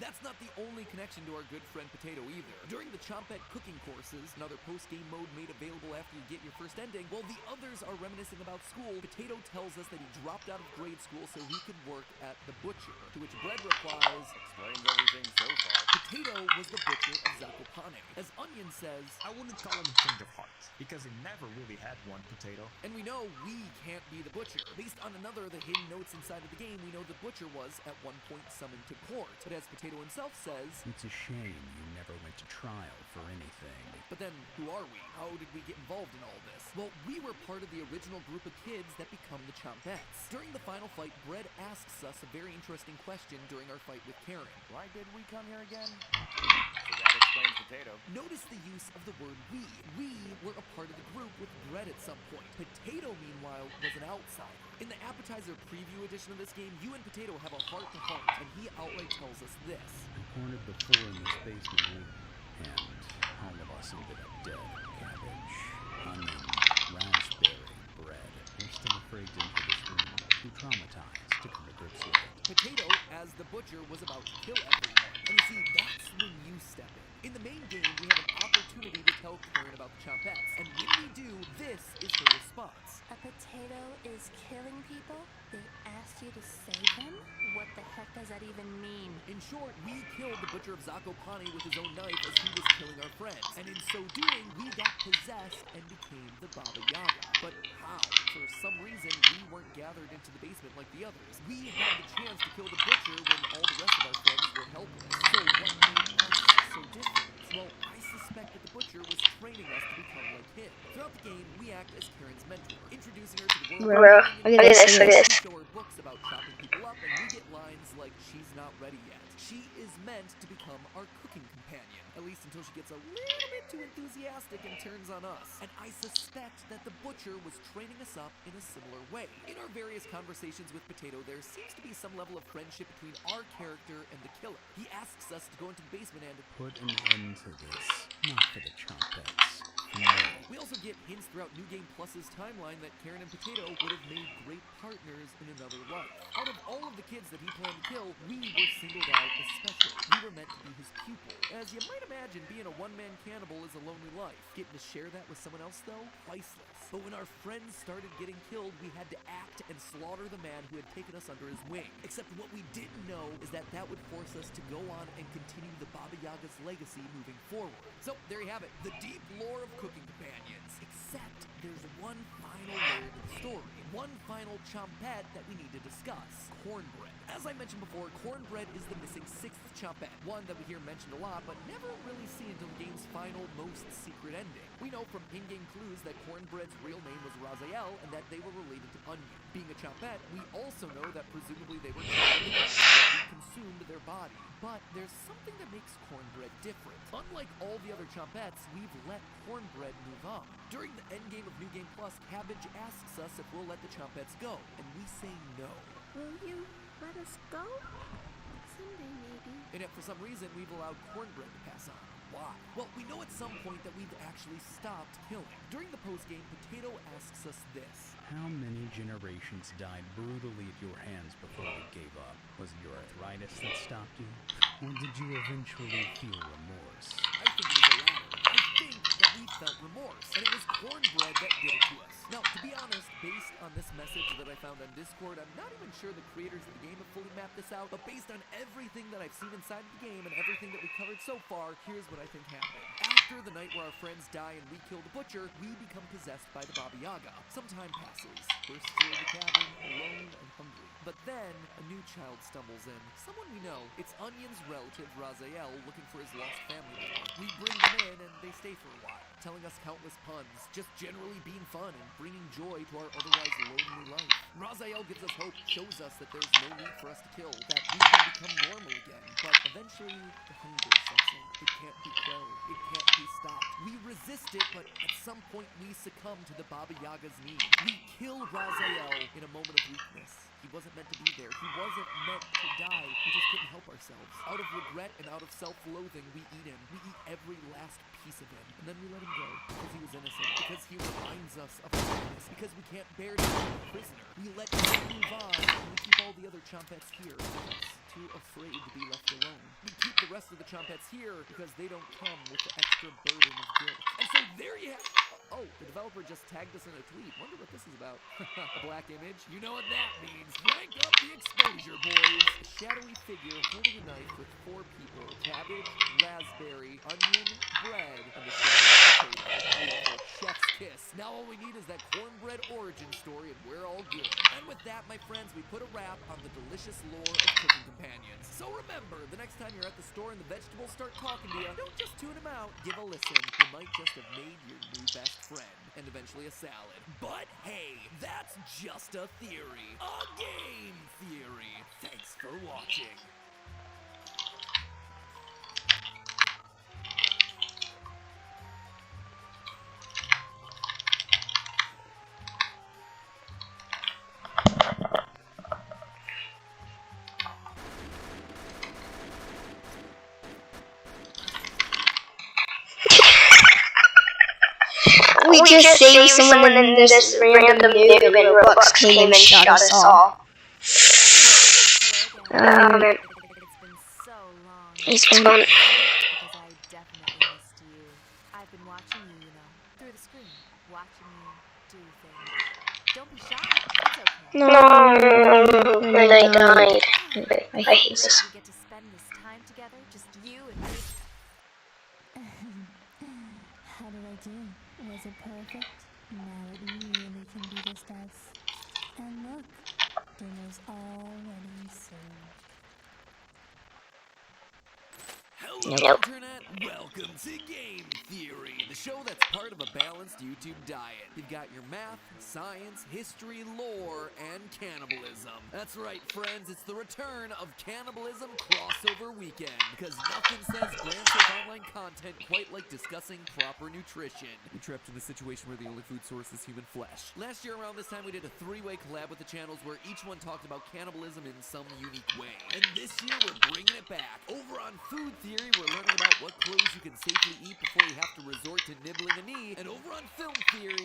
That's not the only connection to our good friend Potato either. During the Chompette cooking courses, another post-game mode made available after you get your first ending, while the others are reminiscing about school, Potato tells us that he dropped out of grade school so he could work at the butcher, to which Bread replies, explains everything so far. Potato was the butcher of Zakopane. As Onion says, I wouldn't call him a change of heart, because he never really had one, Potato. And we know we can't be the butcher. Based on another of the hidden notes inside of the game, we know the butcher was, at one point, summoned to court. But as Potato himself says, it's a shame you never went to trial for anything. But then, who are we? How did we get involved in all this? Well, we were part of the original group of kids that become the Chompettes. During the final fight, Bread asks us a very interesting question during our fight with Karen. Why did we come here again? So that explains Potato. Notice the use of the word we. We were a part of the group with Bread at some point. Potato, meanwhile, was an outsider. In the appetizer preview edition of this game, you and Potato have a heart-to-heart, and he outright tells us this. I cornered the four in this basement room, and all of us ended up dead. Cabbage, onion, raspberry, bread. We're still afraid to enter this room, too traumatized to come to grips with it. Potato, as the butcher, was about to kill everyone. And you see, that's when you step in. In the main game, we have an opportunity to tell Karen about the Chompettes. And when we do, this is her response. A potato is killing people? They asked you to save them? What the heck does that even mean? In short, we killed the Butcher of Zakopane with his own knife as he was killing our friends. And in so doing, we got possessed and became the Baba Yaga. But how? For some reason, we weren't gathered into the basement like the others. We had the chance to kill the Butcher when all the rest of our friends were helpless. So what made us so different? Well, I suspect that the Butcher was training us to become like him. Throughout the game, we act as Karen's mentor, introducing her to the world. Bro, look at this, look at this. We show her books about chopping people up, and we get lines like, she's not ready yet. She is meant to become our cooking companion, at least until she gets a little bit too enthusiastic and turns on us. And I suspect that the Butcher was training us up in a similar way. In our various conversations with Potato, there seems to be some level of friendship between our character and the killer. He asks us to go into the basement and put an end to this. Not for the Chompettes. No. We also get hints throughout New Game Plus's timeline that Karen and Potato would have made great partners in another life. Out of all of the kids that he planned to kill, we were singled out as special. We were meant to be his pupil. As you might imagine, being a one-man cannibal is a lonely life. Getting to share that with someone else, though, priceless. But when our friends started getting killed, we had to act and slaughter the man who had taken us under his wing. Except what we didn't know is that that would force us to go on and continue the Baba Yaga's legacy moving forward. So, there you have it. The deep lore of cooking companions. Except there's one final layer to the story. One final chompette that we need to discuss. Cornbread. As I mentioned before, Cornbread is the missing sixth chompette. One that we hear mentioned a lot, but never really see until the game's final, most secret ending. We know from in-game clues that Cornbread's real name was Raziel and that they were related to Onion. Being a chompette, we also know that presumably they were killed because we consumed their body. But there's something that makes Cornbread different. Unlike all the other chompettes, we've let Cornbread move on. During the endgame of New Game Plus, Cabbage asks us if we'll let the chompettes go, and we say no. Will you let us go? Someday, maybe. And yet, for some reason, we've allowed Cornbread to pass on. Why? Well, we know at some point that we've actually stopped killing. During the post-game, Potato asks us this. How many generations died brutally at your hands before we gave up? Was it your arthritis that stopped you? Or did you eventually feel remorse? I think it was the latter. I think that we felt remorse, and it was Cornbread that did it to us. Now, to be honest, based on this message that I found on Discord, I'm not even sure the creators of the game have fully mapped this out, but based on everything that I've seen inside the game and everything that we covered so far, here's what I think happened. After the night where our friends die and we kill the Butcher, we become possessed by the Baba Yaga. Some time passes. We're still in the cabin, alone and hungry. But then, a new child stumbles in. Someone we know. It's Onion's relative, Raziel, looking for his lost family member. We bring them in, and they stay for a while, telling us countless puns, just generally being fun and bringing joy to our otherwise lonely life. Raziel gives us hope, shows us that there's no need for us to kill, that we can become normal again. But eventually, the hunger sets in. It can't be quelled. It can't be stopped. We resist it, but at some point we succumb to the Baba Yaga's need. We kill Raziel in a moment of weakness. He wasn't meant to be there. He wasn't meant to die. We just couldn't help ourselves. Out of regret and out of self-loathing, we eat him. We eat every last piece of him. And then we let him go because he was innocent. Because he reminds us of our weakness. Because we can't bear to be a prisoner. We let him move on, and we keep all the other chompettes here because too afraid to be left alone. We keep the rest of the chompettes here because they don't come with the extra burden of guilt. And so there you have it. Oh, the developer just tagged us in a tweet. Wonder what this is about. A black image? You know what that means. Rank up the exposure, boys. A shadowy figure holding a knife with 4 people. Cabbage, raspberry, onion, bread, and the shadow potato. Beautiful. Chef's kiss. Now all we need is that cornbread origin story and we're all good. And with that, my friends, we put a wrap on the delicious lore of cooking companions. So remember, the next time you're at the store and the vegetables start talking to you, don't just tune them out. Give a listen. You might just have made your new best friend, and eventually a salad. But hey, that's just a theory. A game theory. Thanks for watching. don't we just save someone and this random noob in Roblox came and shot us all? He's fun. Because I definitely missed you. I've been watching you, you know, through the screen, watching you do things. Don't be shy. It's okay. No, and I died. I hate this. We get to spend this time together, just you and me. How did I do? Was it perfect? Melody really can be just us. And look, dinner's already served. Hello, Nope. Internet. Welcome to Game Theory, the show that's part of a balanced YouTube diet. You've got your math, science, history, lore, and cannibalism. That's right, friends. It's the return of Cannibalism Crossover Weekend, because nothing says Grand Theft Online content quite like discussing proper nutrition. You're trapped in a situation where the only food source is human flesh. Last year around this time, we did a three-way collab with the channels where each one talked about cannibalism in some unique way. And this year, we're bringing it back. Over on Food Theory, we're learning about what clothes you can safely eat before you have to resort to nibbling a knee. And over on Film Theory,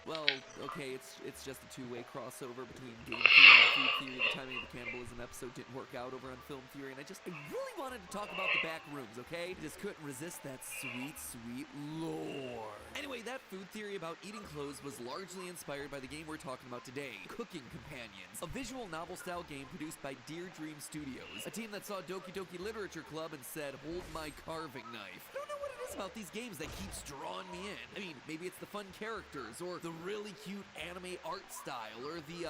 well, okay, it's just a two-way crossover between Game Theory and Food Theory. The timing of the cannibalism episode didn't work out over on Film Theory, and I really wanted to talk about the back rooms, okay? I just couldn't resist that sweet, sweet lore. Anyway, that Food Theory about eating clothes was largely inspired by the game we're talking about today, Cooking Companions, a visual novel-style game produced by Dear Dream Studios, a team that saw Doki Doki Literature Club and said, "Hold my carving knife." I don't know what it is about these games that keeps drawing me in. I mean, maybe it's the fun characters, or the really cute anime art style, or the,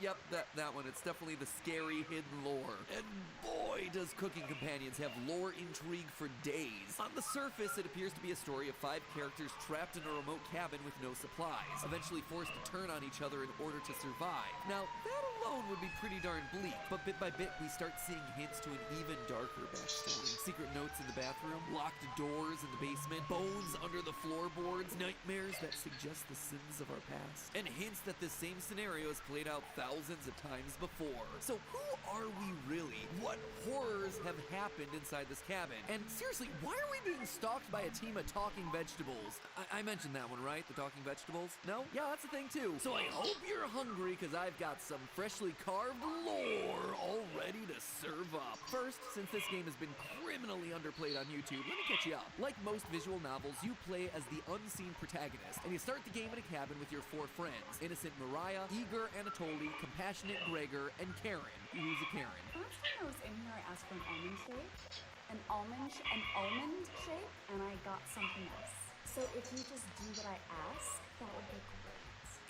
yep, that one. It's definitely the scary hidden lore. And boy, does Cooking Companions have lore intrigue for days. On the surface, it appears to be a story of 5 characters trapped in a remote cabin with no supplies, eventually forced to turn on each other in order to survive. Now, that alone would be pretty darn bleak, but bit by bit, we start seeing hints to an even darker backstory. Secret notes in the bathroom, locked doors in the basement, bones under the floorboards, nightmares that suggest the sins of our past, and hints that this same scenario has played out thousands of times before. So who are we really? What horrors have happened inside this cabin? And seriously, why are we being stalked by a team of talking vegetables? I mentioned that one, right? The talking vegetables? No? Yeah, that's a thing too. So I hope you're hungry, because I've got some freshly carved lore all ready to serve up. First, since this game has been criminally underplayed on YouTube, let me catch you up. Like most visual novels, you play as the unseen protagonist, and you start the game in a cabin with your 4 friends: Innocent Mariah, Eager Anatoly, Compassionate Gregor, and Karen. Who's a Karen? Last time I was in here, I asked for an almond shake, an almond shake, and I got something else. So if you just do what I ask, that would be great.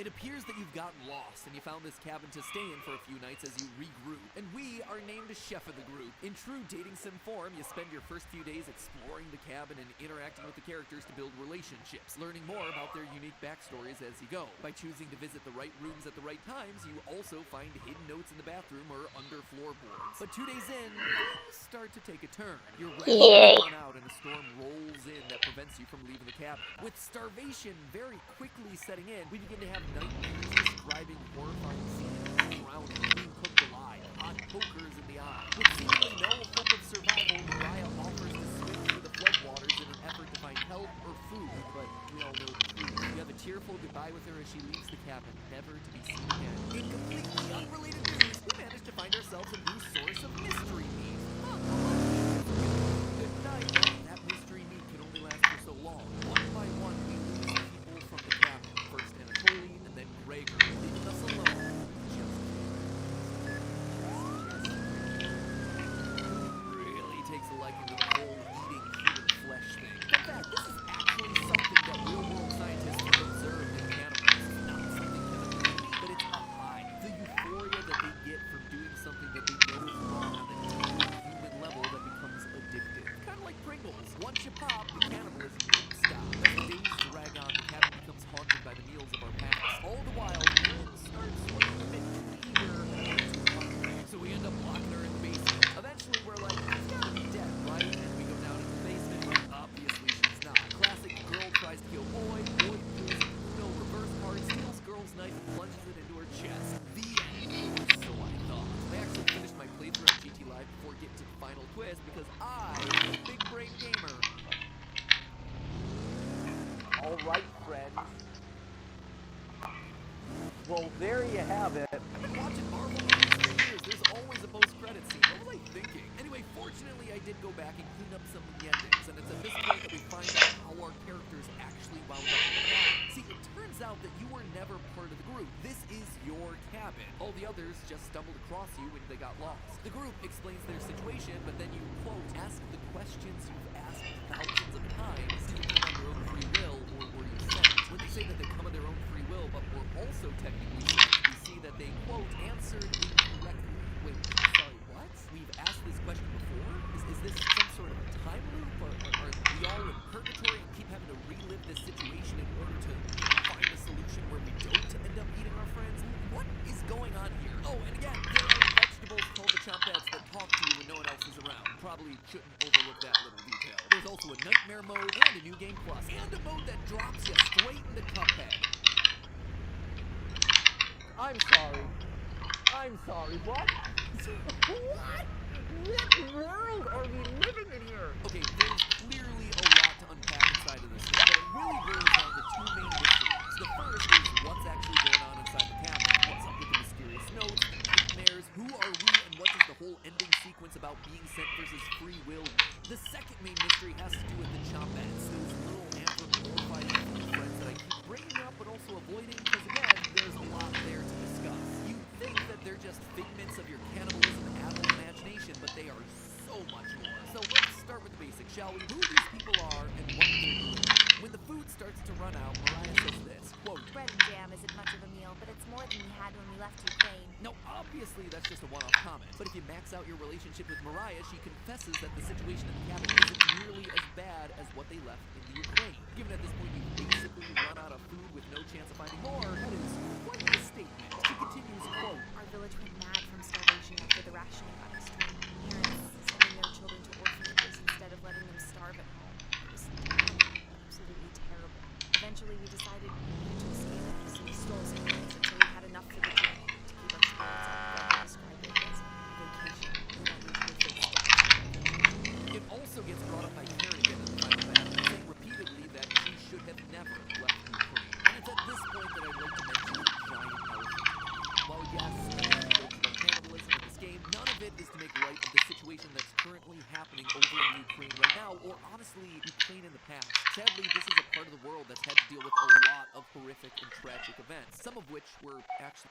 It appears that you've gotten lost, and you found this cabin to stay in for a few nights as you regroup. And we are named as chef of the group. In true dating sim form, you spend your first few days exploring the cabin and interacting with the characters to build relationships, learning more about their unique backstories as you go. By choosing to visit the right rooms at the right times, you also find hidden notes in the bathroom or under floorboards. But 2 days in, things start to take a turn. Your rations run out and a storm rolls in that prevents you from leaving the cabin. With starvation very quickly setting in, we begin to have nightmares describing horrifying scenes, drowning, being cooked alive, hot pokers in the eye. With seemingly no hope of survival, Mariah offers to swim through the floodwaters in an effort to find help or food, but we all know the truth. You have a tearful goodbye with her as she leaves the cabin, never to be seen again. In completely unrelated news, we managed to find ourselves a new source of mystery meat. Good night. That mystery meat can only last for so long. One by one, we lose people from the cabin. First Anatoly, and then Gregor, leaving us alone. Really takes a liking to the whole eating human flesh thing. In fact, this is actually something that real-world scientists have observed in cannibals. Not something chemically, but it's a high. The euphoria that they get from doing something that they know is wrong on a deep human level that becomes addictive. Kind of like Pringles. Once you pop, the cannibalism won't stop. As the days drag on, the cabin becomes haunted by the meals of our past. All the while, Karen starts looking a bit too eager and a bit too hungry. So we end up locking her in the basement. Eventually, we're like, she's gotta be dead, right? And we go down in the basement, but obviously she's not. Classic girl tries to kill boy, boy pulls a Uno reverse card, steals girl's knife, and plunges it into her chest. The end. So I thought. I actually finished my playthrough on GT Live before getting to the final twist because I am a big brain gamer. have it. I've been watching Marvel movies for years. There's always a post-credit scene. What was I thinking? Anyway, fortunately, I did go back and clean up some endings, and it's at this point that we find out how our characters actually wound up in the cabin. See, it turns out that you were never part of the group. This is your cabin. All the others just stumbled across you when they got lost. The group explains their situation, but then you, quote, ask the questions you've asked thousands of times. Did you come on your own free will, or were you sent? When they say that they come on their own free will, but were also technically sent, we see that they, quote, answered incorrectly. Wait, sorry, what? We've asked this question before? Is this some sort of time loop? Or are we all in purgatory and keep having to relive this situation in order to find a solution where we don't end up eating our friends? What is going on here? Oh, and again, there are vegetables called the chompettes that talk to you when no one else is around. Probably shouldn't overlook that little detail. There's also a nightmare mode and a new game plus, and a mode that drops you straight into Cuphead. I'm sorry. I'm sorry, what? What? What world are we living in here? Okay, there's clearly a lot to unpack inside of this thing, but it really boils down to two main mysteries. The first is what's actually going on inside the cabin. What's up with the mysterious notes, the nightmares, who are we, and what does the whole ending sequence about being sent versus free will? The second main mystery has to do with the chompettes, those little anthropomorphized friends that I keep bringing up but also avoiding, because again, there's a lot there to discuss. You think that they're just figments of your cannibalism adult imagination, but they are so much more. So let's start with the basics, shall we? Who these people are and what they're doing. When the food starts to run out, Mariah says this, quote, Bread and jam isn't much of a meal, but it's more than we had when we left Ukraine. No, obviously that's just a one-off comment. But if you max out your relationship with Mariah, she confesses that the situation in the cabin isn't nearly as bad as what they left in the Ukraine. Given at this point you've basically run out of food with no chance of finding more, that is quite a statement. She continues, quote, Our village went mad from starvation after the rationing got extreme. Parents sending their children to orphanages instead of letting them starve at home. It was absolutely terrible. Eventually we decided we needed to escape, so we stole some things until we had enough for the journey to keep our spirits up. I describe it as vacation. It also gets brought up by Karen again in the final battle, saying repeatedly that she should have never left Ukraine. And it's at this point that I'd like to mention the giant elephant. While yes, there's jokes about cannibalism in this game, none of it is to make light of the situation that's currently happening over in Ukraine right now, or honestly, Ukraine in the past. Sadly, this is a part of the world that's had to deal with a lot of horrific and tragic events, some of which were actually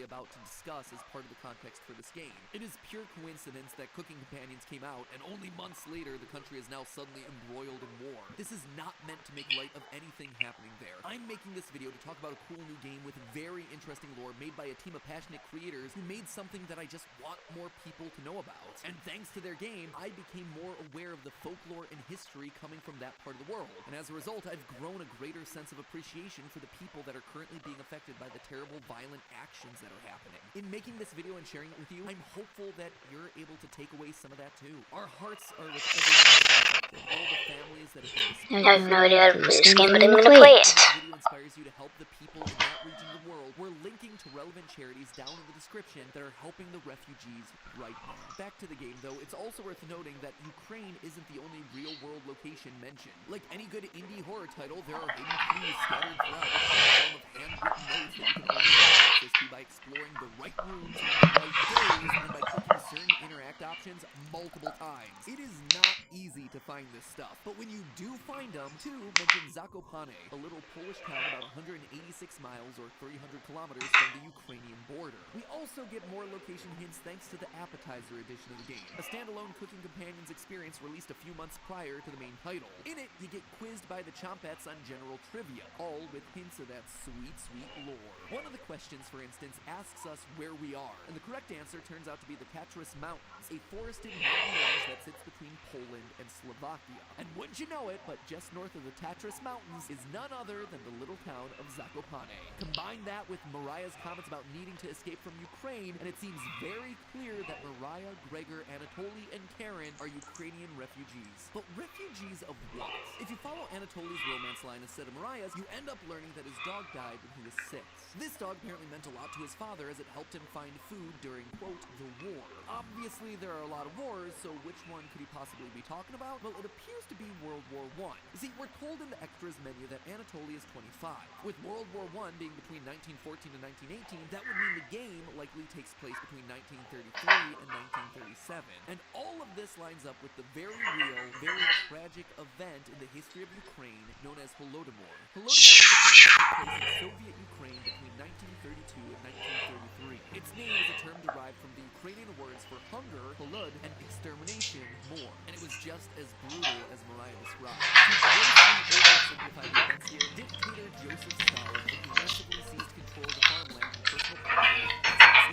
about to discuss as part of the context for this game. It is pure coincidence that Cooking Companions came out, and only months later the country is now suddenly embroiled in war. This is not meant to make light of anything happening there. I'm making this video to talk about a cool new game with very interesting lore made by a team of passionate creators who made something that I just want more people to know about. And thanks to their game, I became more aware of the folklore and history coming from that part of the world. And as a result, I've grown a greater sense of appreciation for the people that are currently being affected by the terrible, violent actions that are happening. In making this video and sharing it with you, I'm hopeful that you're able to take away some of that too. Our hearts are with everyone affected, all the families that have been displaced. I have no idea how to play this game, but I'm gonna play it. If this video inspires you to help the people in that region of the world, we're linking to relevant charities down in the description that are helping the refugees right now. Back to the game though, it's also worth noting that Ukraine isn't the only real-world location mentioned. Like any good indie horror title, there are hidden clues scattered throughout in the form of handwritten notes that you can only have access to by exploring the right rooms on the right days and by clicking certain interact options multiple times. It is not easy to find this stuff, but when you do find them, too, mention Zakopane, a little Polish town about 186 miles or 300 kilometers from the Ukrainian border. We also get more location hints thanks to the appetizer edition of the game, a standalone Cooking Companions experience released a few months prior to the main title. In it, you get quizzed by the chompettes on general trivia, all with hints of that sweet, sweet lore. One of the questions, for instance, asks us where we are, and the correct answer turns out to be the Tatras Mountains, a forested mountain range that sits between Poland and Slovakia. And wouldn't you know it, but just north of the Tatras Mountains is none other than the little town of Zakopane. Combine that with Mariah's comments about needing to escape from Ukraine, and it seems very clear that Mariah, Gregor, Anatoly, and Karen are Ukrainian refugees. But refugees of what? If you follow Anatoly's romance line instead of Mariah's, you end up learning that his dog died when he was 6. This dog apparently meant a lot to his father as it helped him find food during, quote, the war. Obviously, there are a lot of wars, so which one could he possibly be talking about? about? Well, it appears to be World War I. You see, we're told in the extras menu that Anatolia is 25. With World War I being between 1914 and 1918, that would mean the game likely takes place between 1933 and 1937. And all of this lines up with the very real, very tragic event in the history of Ukraine known as Holodomor. Holodomor is a film that took place in Soviet Ukraine between 1932 and 1933. Its name is a term derived from the Ukrainian words for hunger, holod, and extermination, more. And it was just as brutal as Mariah described. To grossly oversimplify the events here, dictator Joseph Stalin aggressively seized control of the farmland from personal property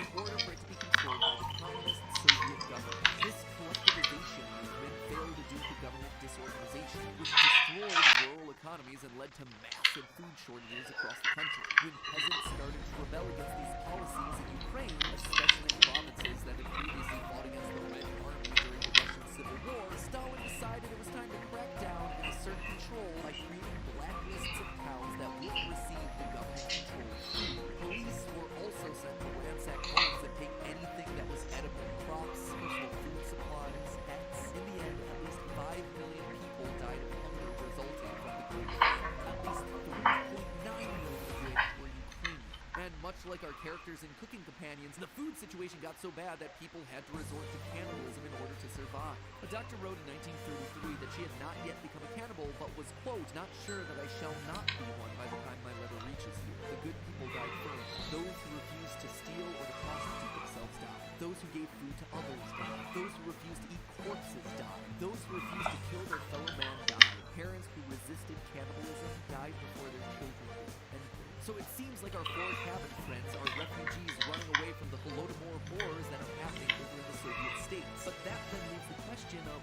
in order for it to be controlled by the communist Soviet government. This collectivization movement failed to do to government disorganization, which destroyed rural economies and led to massive food shortages across the country. When peasants started to rebel against these policies in Ukraine, especially in provinces that had previously fought against the Red Army during the Russian Civil War, Stalin decided it was time to crack down and assert control by creating blacklists of cows that wouldn't receive the government-controlled food. Police were also sent to ransack homes and take anything that was edible: crops, personal food supplies, pets. In the end, at least 5 million people died of hunger resulting from the Great War. At least 3.9 million of which were Ukrainian. And much like our characters in Cooking Companions, the food situation got so bad that people had to resort to cannibalism in order to survive. A doctor wrote in 1933 that she had not yet become a cannibal, but was, quote, "not sure that I shall not be one by the time my letter reaches you. The good people died first. Those who refused to steal or to prostitute themselves died. Those who gave food to others died. Those who refused to eat corpses died. Those who refused to kill their fellow man died. Parents who resisted cannibalism died before their children did." End quote. So it seems like our four cabin friends are refugees running away from the Holodomor horrors that are happening over in the Soviet states. But that then leaves the question of,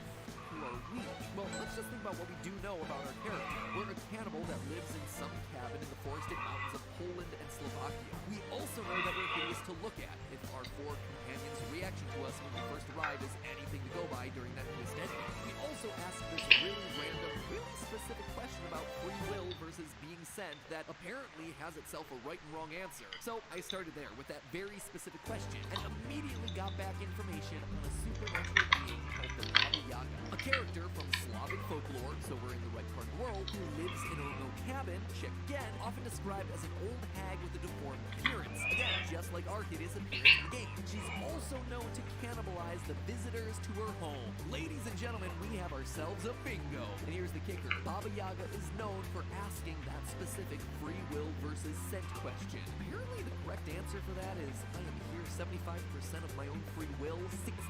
who are we? Well, let's just think about what we do know about our character. We're a cannibal that lives in some cabin in the forested mountains of Poland and Slovakia. We also know that we're hideous to look at. If our four companions' reaction to us when we first arrive is anything to go by during that twist ending. We also ask this really random, really specific question about free will versus being sent that apparently has itself a right and wrong answer. So I started there with that very specific question and immediately got back information on a supernatural being called the Baba Yaga. A character from Slavic folklore, so we're in the right part of the world, who lives in a remote cabin, check again, often described as an old hag with a deformed appearance. Again, just like Arcadis appears in the game. She's also known to cannibalize the visitors to her home. Ladies and gentlemen, we have ourselves a bingo. And here's the kicker. Baba Yaga is known for asking that specific free will versus sent question. Apparently the correct answer for that is, I am here 75% of my own free will, 65%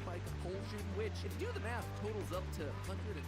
by compulsion, which, if you do the math, totals up to 140%.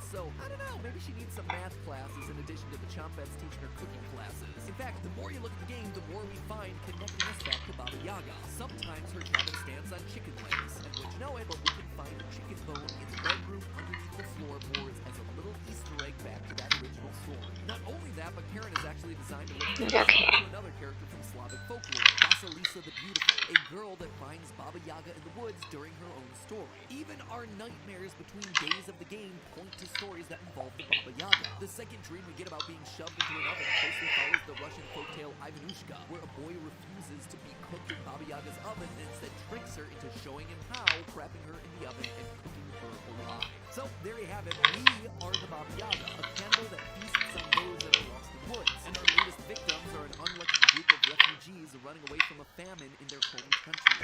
So, I don't know, maybe she needs some math classes in addition to the Chompets teaching her cooking classes. In fact, the more you look at the game, the more we find connecting us back to Baba Yaga. Sometimes her cabin stands on chicken legs, and would you know it, but we can find a chicken bone in the bedroom underneath the floorboards as a little Easter egg back to that original story. Not only that, but Karen is actually designed to look to another character from Slavic folklore, Vasilisa the Beautiful, a girl that finds Baba Yaga in the woods during her own story. Even our nightmares between days of the game point to stories that involve the Baba Yaga. The second dream we get about being shoved into an oven closely follows the Russian folktale Ivanushka, where a boy refuses to be cooked in Baba Yaga's oven and instead tricks her into showing him how, trapping her in the oven and cooking her alive. So there you have it. We are the Baba Yaga, a cannibal that feasts on those that are lost in the woods. And our latest victims are an unlucky group of refugees running away from a famine in their home country.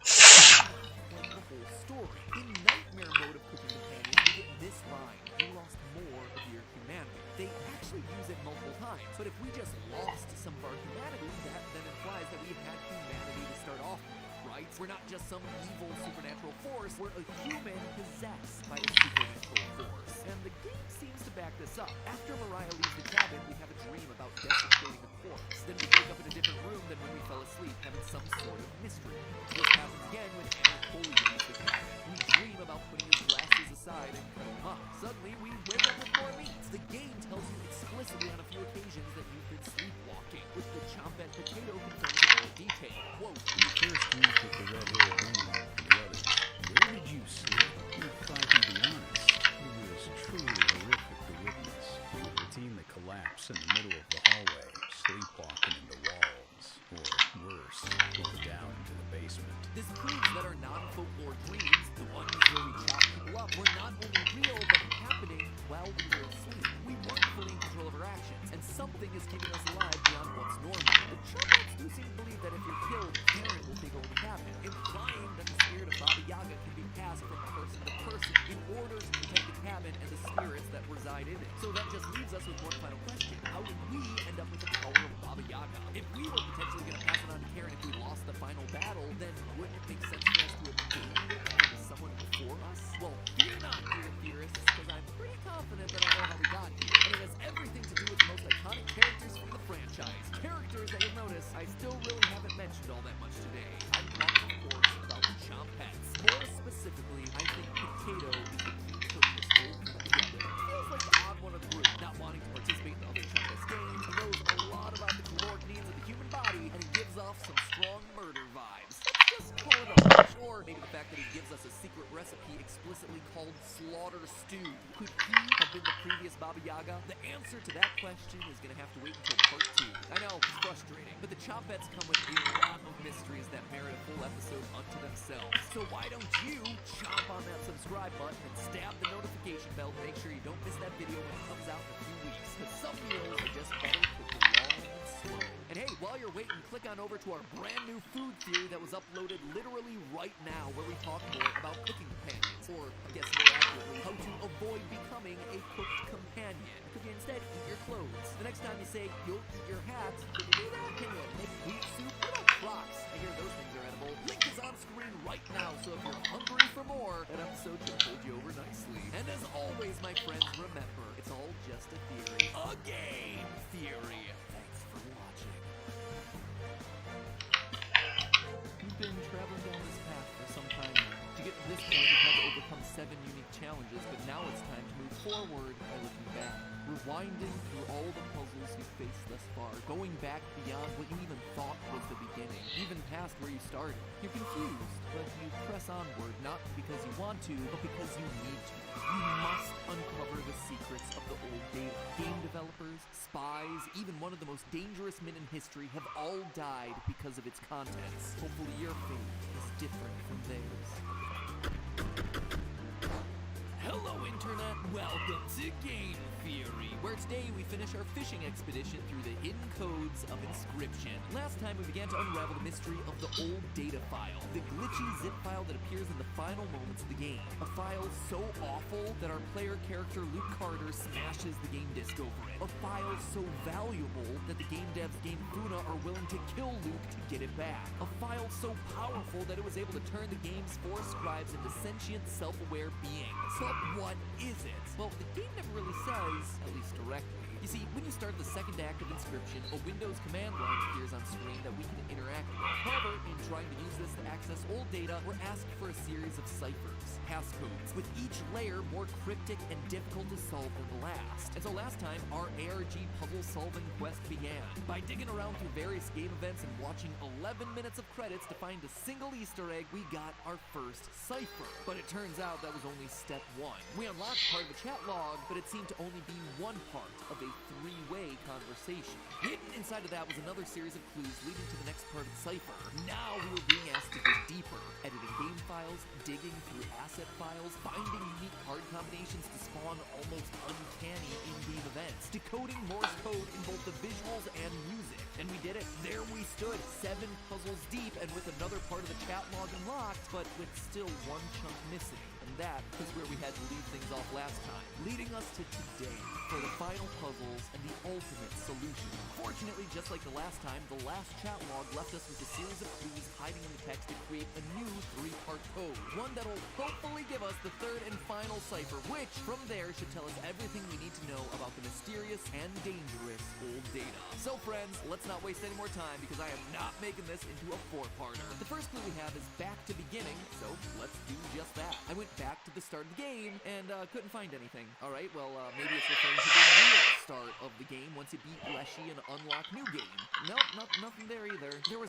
The whole story. In nightmare mode of Cooking Companions, we get this line: "You lost more of your humanity." They actually use it multiple times, but if we just lost some of our humanity, that then implies that we had humanity to start off with, right? We're not just some evil supernatural force, we're a human possessed by a supernatural force. And the game seems to back this up. After Mariah leaves the cabin, we have a dream about desecrating a corpse. Then we wake up in a different room than when we fell asleep, having some sort of mystery. This happens again when Anatoly leaves the cabin. We dream about putting his glasses aside and cutting him up. Suddenly, we wake up with more meats. The game tells you explicitly on a few occasions that you've been sleepwalking, with the Chompet potato confirmed in more detail. Quote, "The first you took the red-haired woman, the others. Where did you sleep? If I can be honest, it was truly horrific to witness. You would routinely collapse in the middle of the hallway, sleepwalking into walls, or worse, go down into the basement." This proves that our non-folklore dreams, the ones where we chop people up, person in order to protect the cabin and the spirits that reside in it. So that just leaves us with one final question. How did we end up with the power of Baba Yaga? If we were potentially going to pass it on to Karen if we lost the final battle, then wouldn't it make sense for us to have gained it from someone before us? Well, fear not, dear theorists, because I'm pretty confident that I know how we got here. And it has everything to do with the most iconic characters from the franchise. Characters that you'll notice I still really haven't mentioned all that much today. I'm talking, of course, about the Chompettes. More specifically, I think Potato is the key to this whole thing together. He feels like the odd one of the group, not wanting to participate in the other Chompettes games. He knows a lot about the caloric needs of the human body, and he gives off some strong murder vibes. Let's just call it a hunch, or maybe the fact that he gives us a secret recipe explicitly called Slaughter Stew. Could he have been the previous Baba Yaga? The answer to that question is going to have to wait until part 2. I know, it's frustrating, but the Chompettes come with a lot of mysteries that merit a full episode unto themselves. So why don't you chomp on that subscribe button and stab the notification bell to make sure you don't miss that video when it comes out in a few weeks. Because some meals are just better cooked long and slow. And hey, while you're waiting, click on over to our brand new food theory that was uploaded literally right now, where we talk more about cooking companions, or I guess more accurately, how to avoid becoming a cooked companion. Could you instead eat your clothes? The next time you say you'll eat your hat, can you do that? Can you make wheat soup? What about Crocs? I hear those things are edible. Link is on screen right now, so if you're hungry for more, that episode should hold you over nicely. And as always, my friends, remember, it's all just a theory. A game theory. Thanks for watching. You've been traveling down this path for some time now. To get to this point, you've had to overcome 7 unique challenges, but now it's time to move forward by looking back. Rewinding through all the puzzles you've faced thus far, going back beyond what you even thought was the beginning, even past where you started. You're confused, but you press onward, not because you want to, but because you need to. You must uncover the secrets of the old data. Game developers, spies, even one of the most dangerous men in history have all died because of its contents. Hopefully your fate is different from theirs. Hello Internet, welcome to Game Theory, where today we finish our fishing expedition through the hidden codes of Inscryption. Last time we began to unravel the mystery of the old data file, the glitchy zip file that appears in the final moments of the game. A file so awful that our player character Luke Carter smashes the game disk over it. A file so valuable that the game devs Game Funa are willing to kill Luke to get it back. A file so powerful that it was able to turn the game's 4 scribes into sentient, self-aware beings. So what is it? Well, the game never really says, at least directly. You see, when you start the second act of Inscryption, a Windows command line appears on screen that we can interact with. However, in trying to use this to access old data, we're asked for a series of ciphers, passcodes, with each layer more cryptic and difficult to solve than the last. And so last time, our ARG puzzle-solving quest began. By digging around through various game events and watching 11 minutes of credits to find a single Easter egg, we got our first cipher. But it turns out that was only step 1. We unlocked part of the chat log, but it seemed to only be one part of a 3-way conversation. Hidden inside of that was another series of clues leading to the next part of the cipher. Now we were being asked to dig deeper, editing game files, digging through asset files, finding unique card combinations to spawn almost uncanny in-game events, decoding Morse code in both the visuals and music. And we did it. There we stood, 7 puzzles deep and with another part of the chat log unlocked, but with still one chunk missing. And that is where we had to leave things off last time, leading us to today for the final puzzles and the ultimate solution. Fortunately, just like the last time, the last chat log left us with a series of clues hiding in the text to create a new 3-part code, one that'll hopefully give us the 3rd and final cipher, which from there should tell us everything we need to know about the mysterious and dangerous old data. So friends, let's not waste any more time because I am not making this into a 4-parter. The first clue we have is back to beginning, so let's do just that. I went back to the start of the game and couldn't find anything. Alright, well maybe it's referring to the real start of the game once you beat Leshy and unlock new game. Nope, nothing there either. There was